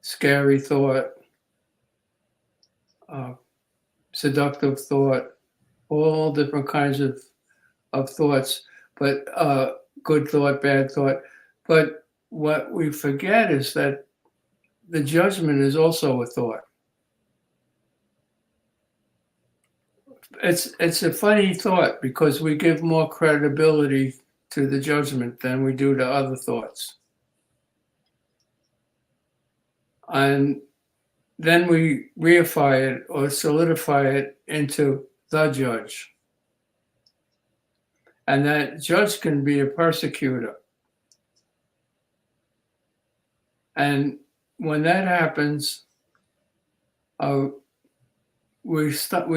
scary thought, seductive thought, all different kinds of thoughts, but good thought, bad thought. But what we forget is that the judgment is also a thought. It's a funny thought because we give more credibility to the judgment than we do to other thoughts. And then we reify it or solidify it into the judge. And that judge can be a persecutor. And when that happens, we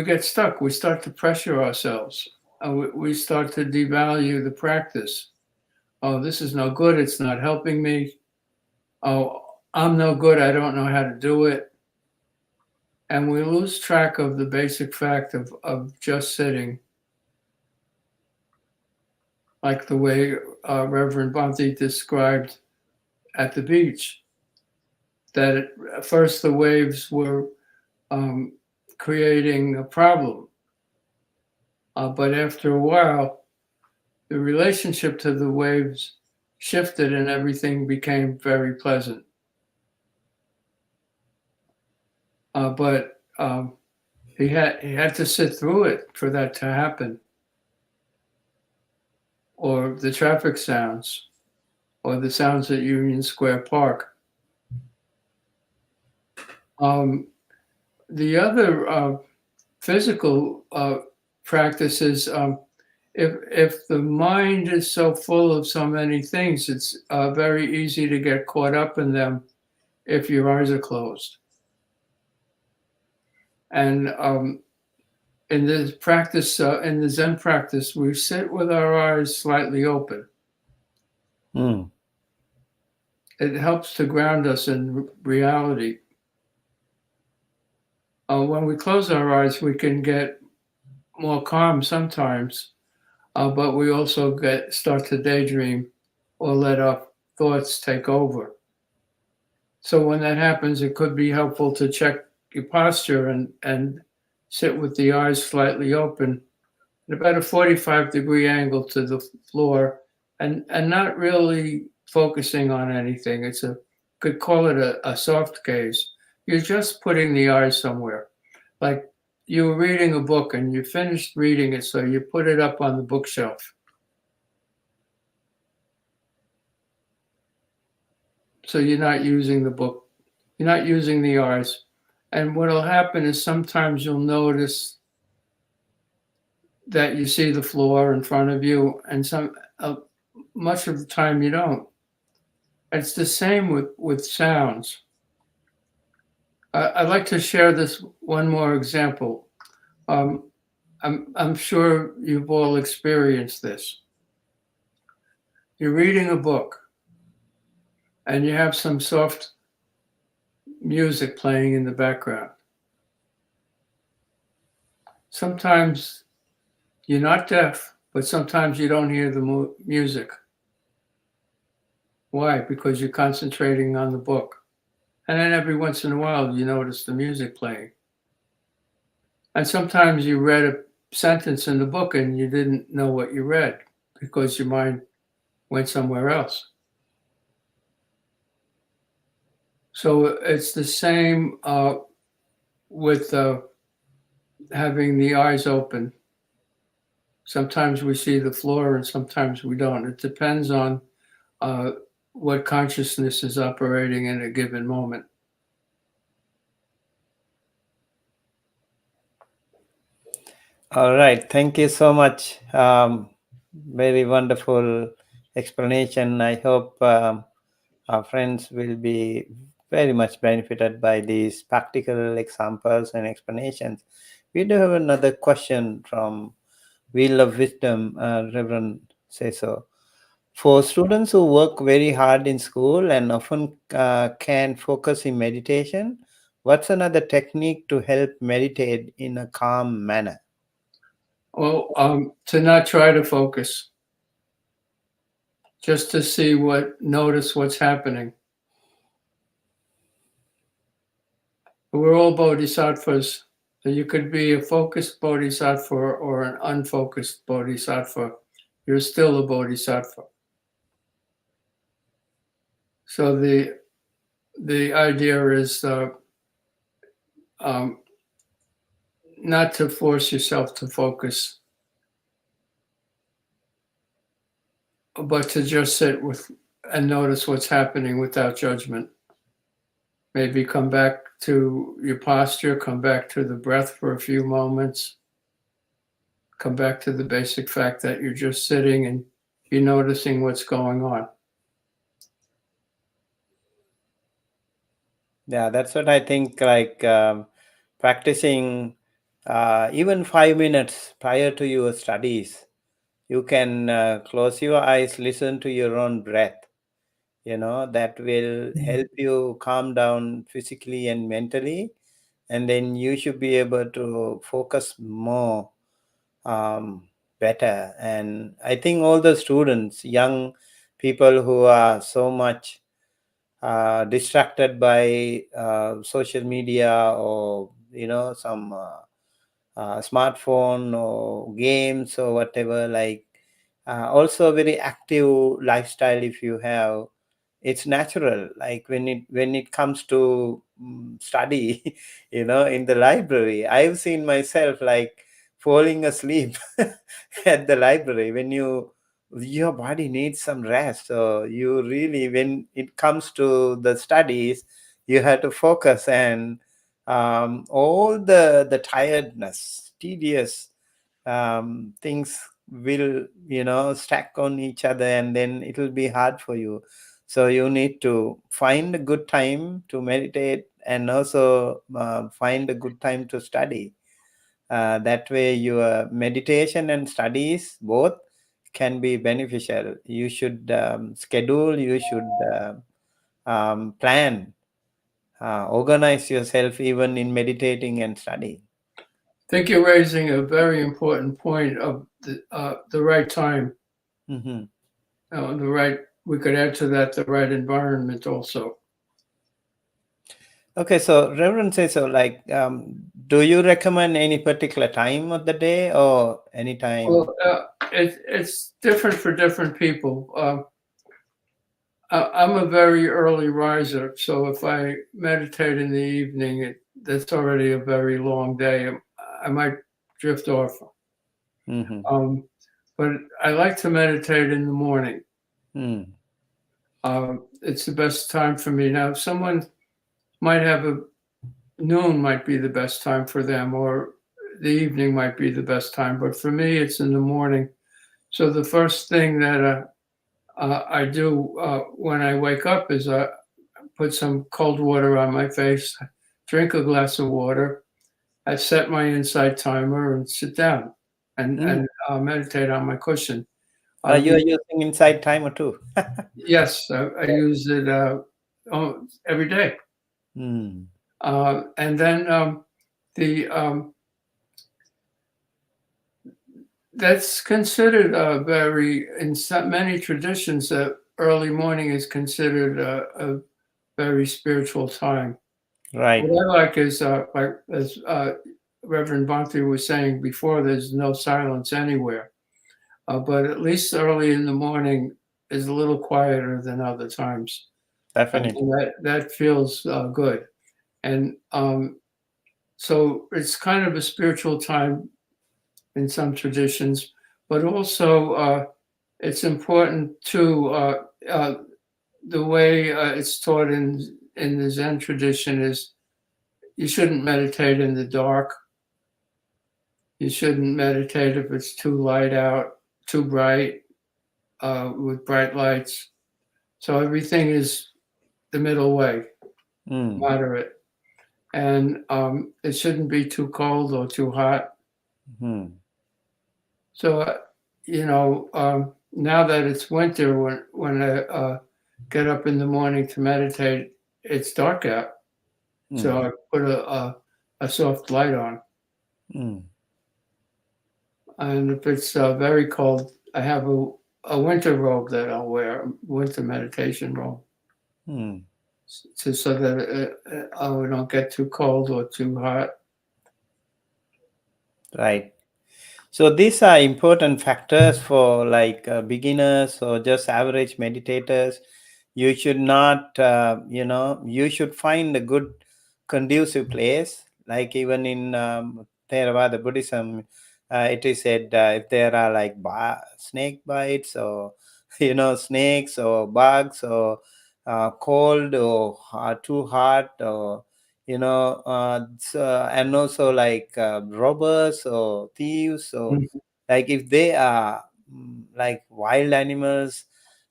get stuck. We start to pressure ourselves. We start to devalue the practice. Oh, this is no good. It's not helping me. Oh, I'm no good. I don't know how to do it. And we lose track of the basic fact of just sitting. Like the way Reverend Bhante described at the beach, that at first the waves were creating a problem. But after a while, the relationship to the waves shifted and everything became very pleasant. But he had to sit through it for that to happen. Or the traffic sounds, or the sounds at Union Square Park. The other physical practices, if the mind is so full of so many things, it's very easy to get caught up in them if your eyes are closed. And in this practice, in the Zen practice, we sit with our eyes slightly open. It helps to ground us in reality. When we close our eyes, we can get more calm sometimes, but we also start to daydream or let our thoughts take over. So when that happens, it could be helpful to check your posture and sit with the eyes slightly open at about a 45-degree angle to the floor and not really focusing on anything. Could call it a soft gaze. You're just putting the eyes somewhere. Like you were reading a book and you finished reading it, so you put it up on the bookshelf. So you're not using the book, you're not using the eyes. And what will happen is sometimes you'll notice that you see the floor in front of you, and much of the time you don't. It's the same with sounds. I'd like to share this one more example. I'm sure you've all experienced this. You're reading a book and you have some soft music playing in the background. Sometimes you're not deaf, but sometimes you don't hear the music. Why? Because you're concentrating on the book. And then every once in a while, you notice the music playing. And sometimes you read a sentence in the book and you didn't know what you read because your mind went somewhere else. So it's the same with having the eyes open. Sometimes we see the floor and sometimes we don't. It depends on what consciousness is operating in a given moment. All right. Thank you so much. Very wonderful explanation. I hope our friends will be very much benefited by these practical examples and explanations. We do have another question from Wheel of Wisdom, Reverend Seiso. For students who work very hard in school and often can focus in meditation, what's another technique to help meditate in a calm manner? Well, to not try to focus, just to notice what's happening. We're all bodhisattvas. So you could be a focused bodhisattva or an unfocused bodhisattva. You're still a bodhisattva. So the idea is not to force yourself to focus, but to just sit with and notice what's happening without judgment. Maybe come back to your posture, come back to the breath for a few moments, come back to the basic fact that you're just sitting and you're noticing what's going on. Yeah, that's what I think. Like practicing even 5 minutes prior to your studies, you can close your eyes, listen to your own breath. That will help you calm down physically and mentally, and then you should be able to focus more better. And I think all the students, young people who are so much distracted by social media or some smartphone or games or whatever, like also a very active lifestyle if you have, it's natural. Like when it comes to study in the library, I've seen myself like falling asleep at the library when your body needs some rest. So you really, when it comes to the studies, you have to focus, and all the tiredness, tedious things will stack on each other, and then it will be hard for you. So you need to find a good time to meditate, and also find a good time to study. That way your meditation and studies both can be beneficial. You should schedule, you should plan, organize yourself even in meditating and studying. I think you're raising a very important point of the right time. Mm-hmm. We could add to that the right environment also. Okay, so Reverend says, so like, do you recommend any particular time of the day or any time? Well, it's different for different people. I'm a very early riser, so if I meditate in the evening, that's already a very long day. I might drift off. Mm-hmm. But I like to meditate in the morning. Mm. It's the best time for me. Now, someone might have noon might be the best time for them, or the evening might be the best time. But for me, it's in the morning. So the first thing that I do when I wake up is I put some cold water on my face, drink a glass of water, I set my insight timer and sit down and meditate on my cushion. You are using Inside Timer too. Yes, I use it every day. Mm. And then that's considered in many traditions, early morning is considered very spiritual time. Right. What I like is, like as Reverend Bhakti was saying before, there's no silence anywhere. But at least early in the morning is a little quieter than other times, and Definitely. that feels good. And so it's kind of a spiritual time in some traditions, but also it's important to the way it's taught in the Zen tradition is you shouldn't meditate in the dark. You shouldn't meditate if it's too light out, too bright, with bright lights. So everything is the middle way, Mm. moderate, and it shouldn't be too cold or too hot. Mm. So, now that it's winter, when I get up in the morning to meditate, it's dark out. So Mm. I put a soft light on, Mm. and if it's very cold, I have a winter robe that I'll wear, a winter meditation robe, Mm. so that I don't get too cold or too hot. Right. So these are important factors for like beginners or just average meditators. You should not, you should find a good conducive place. Like even in Theravada Buddhism, it is said if there are like snake bites or snakes or bugs or cold or too hot or and also like robbers or thieves or Mhm. like if they are like wild animals,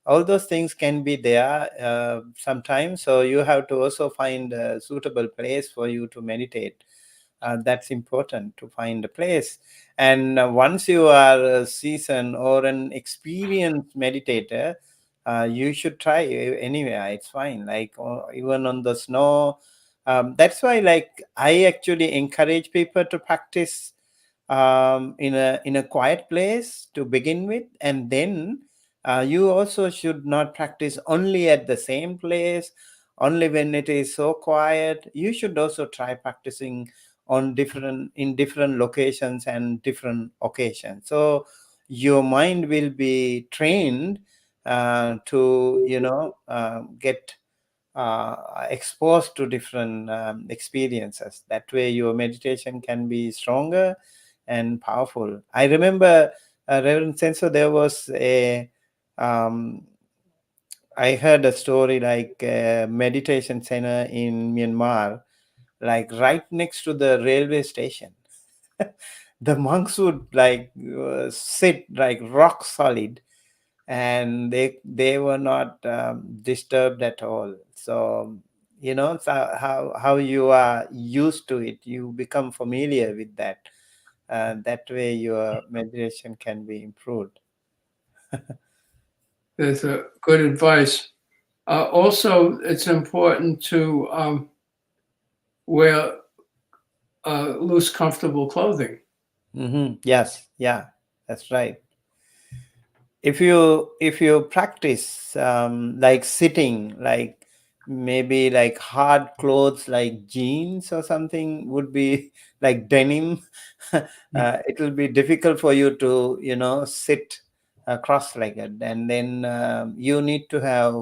all those things can be there sometimes, so you have to also find a suitable place for you to meditate. That's important to find a place. And once you are a seasoned or an experienced meditator, you should try anywhere. It's fine, like even on the snow. That's why like I actually encourage people to practice in a quiet place to begin with, and then you also should not practice only at the same place only when it is so quiet. You should also try practicing in different locations and different occasions, so your mind will be trained to get exposed to different experiences. That way your meditation can be stronger and powerful. I remember Reverend Senso, there was a um, I heard a story like a meditation center in Myanmar, like right next to the railway station. The monks would like sit like rock solid, and they were not disturbed at all. So so how you are used to it, you become familiar with that. That way your meditation can be improved. That's a good advice. Also, it's important to wear loose, comfortable clothing. Yes, yeah, that's right. If you practice like sitting, like maybe like hard clothes like jeans or something would be like denim. It will be difficult for you to sit cross-legged, and then you need to have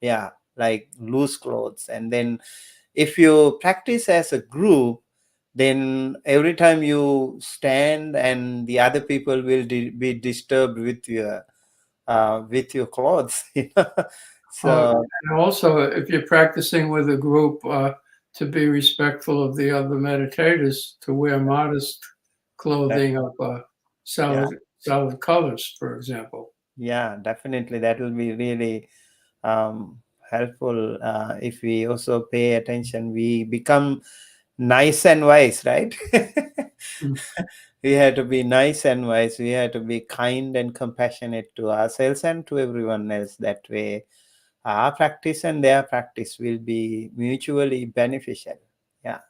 yeah, like loose clothes. And then if you practice as a group, then every time you stand and the other people will be disturbed with your clothes. So And also, if you're practicing with a group, to be respectful of the other meditators, to wear modest that, clothing of yeah, solid colors, for example. yeah, definitely that will be really um, helpful. If we also pay attention, we become nice and wise, right? Mm. We have to be nice and wise. We have to be kind and compassionate to ourselves and to everyone else. That way our practice and their practice will be mutually beneficial. Yeah.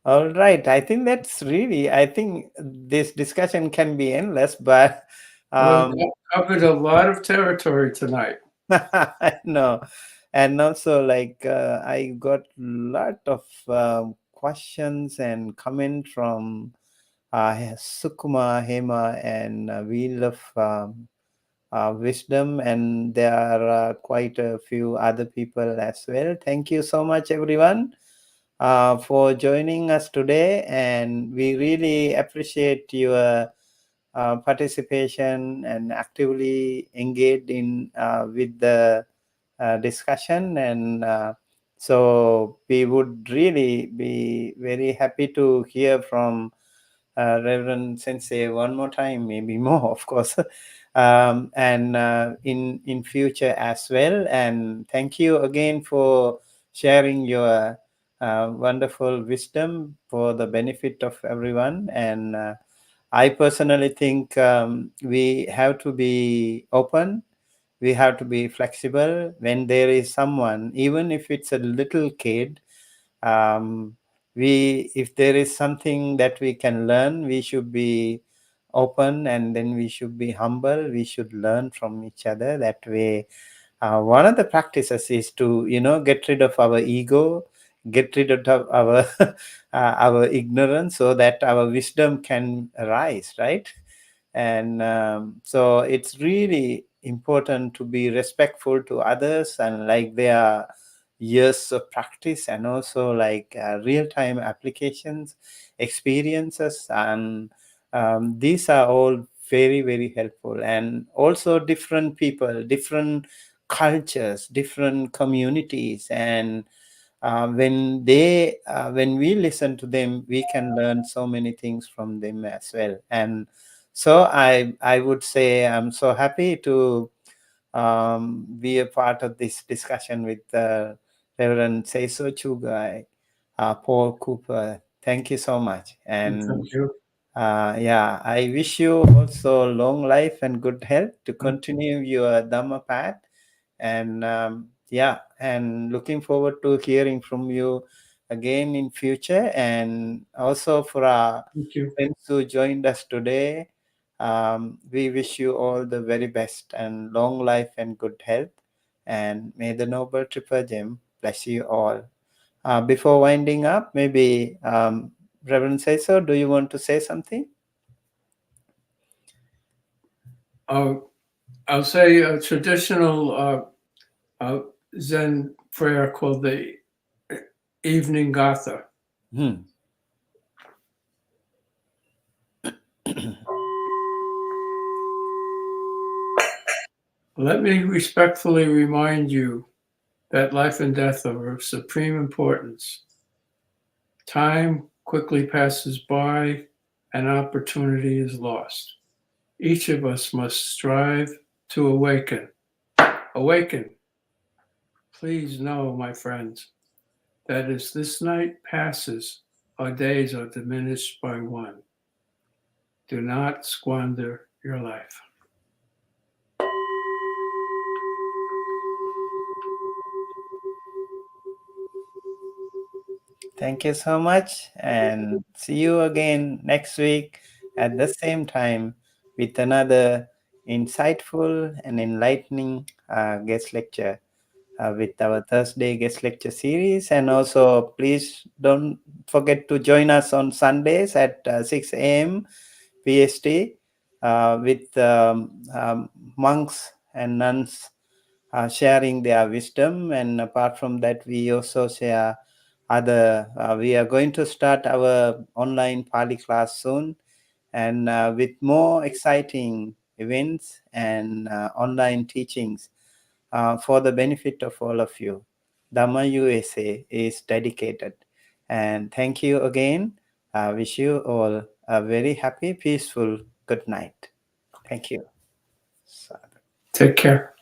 All right. I think this discussion can be endless, but Well, um, we covered a lot of territory tonight. I know. And also, like, I got lot of questions and comment from Sukuma, Hema, and Wheel of Wisdom, and there are quite a few other people as well. Thank you so much, everyone, for joining us today, and we really appreciate your participation and actively engaged in with the discussion. And so we would really be very happy to hear from Reverend Sensei one more time, maybe more, of course, and in future as well. And thank you again for sharing your wonderful wisdom for the benefit of everyone. And I personally think we have to be open. We have to be flexible when there is someone, even if it's a little kid. um, if there is something that we can learn, we should be open, and then we should be humble. We should learn from each other. That way, one of the practices is to get rid of our ego, get rid of our ignorance, so that our wisdom can arise, right? And so it's really important to be respectful to others, and like their years of practice, and also like real-time applications, experiences, and these are all very, very helpful. And also different people, different cultures, different communities, and when we listen to them, we can learn so many things from them as well. And so I would say I'm so happy to be a part of this discussion with Reverend Seiso Chugai, Paul Cooper. Thank you so much. And Thank you. yeah, I wish you also long life and good health to continue your Dhamma path. And yeah, and looking forward to hearing from you again in future. And also for our Thank you. friends who joined us today, we wish you all the very best and long life and good health. And may the Noble Triple Gem bless you all. Before winding up, maybe Reverend Seiso, do you want to say something? I'll say a traditional Zen prayer called the Evening Gatha. Hmm. Let me respectfully remind you that life and death are of supreme importance. Time quickly passes by and opportunity is lost. Each of us must strive to awaken. Awaken. Please know, my friends, that as this night passes, our days are diminished by one. Do not squander your life. Thank you so much, and see you again next week at the same time with another insightful and enlightening guest lecture with our Thursday guest lecture series. And also, please don't forget to join us on Sundays at 6 a.m. PST with monks and nuns sharing their wisdom. And apart from that, we also share we are going to start our online Pali class soon, and with more exciting events and online teachings for the benefit of all of you. Dhamma USA is dedicated. And thank you again. I wish you all a very happy, peaceful good night. Thank you. Take care.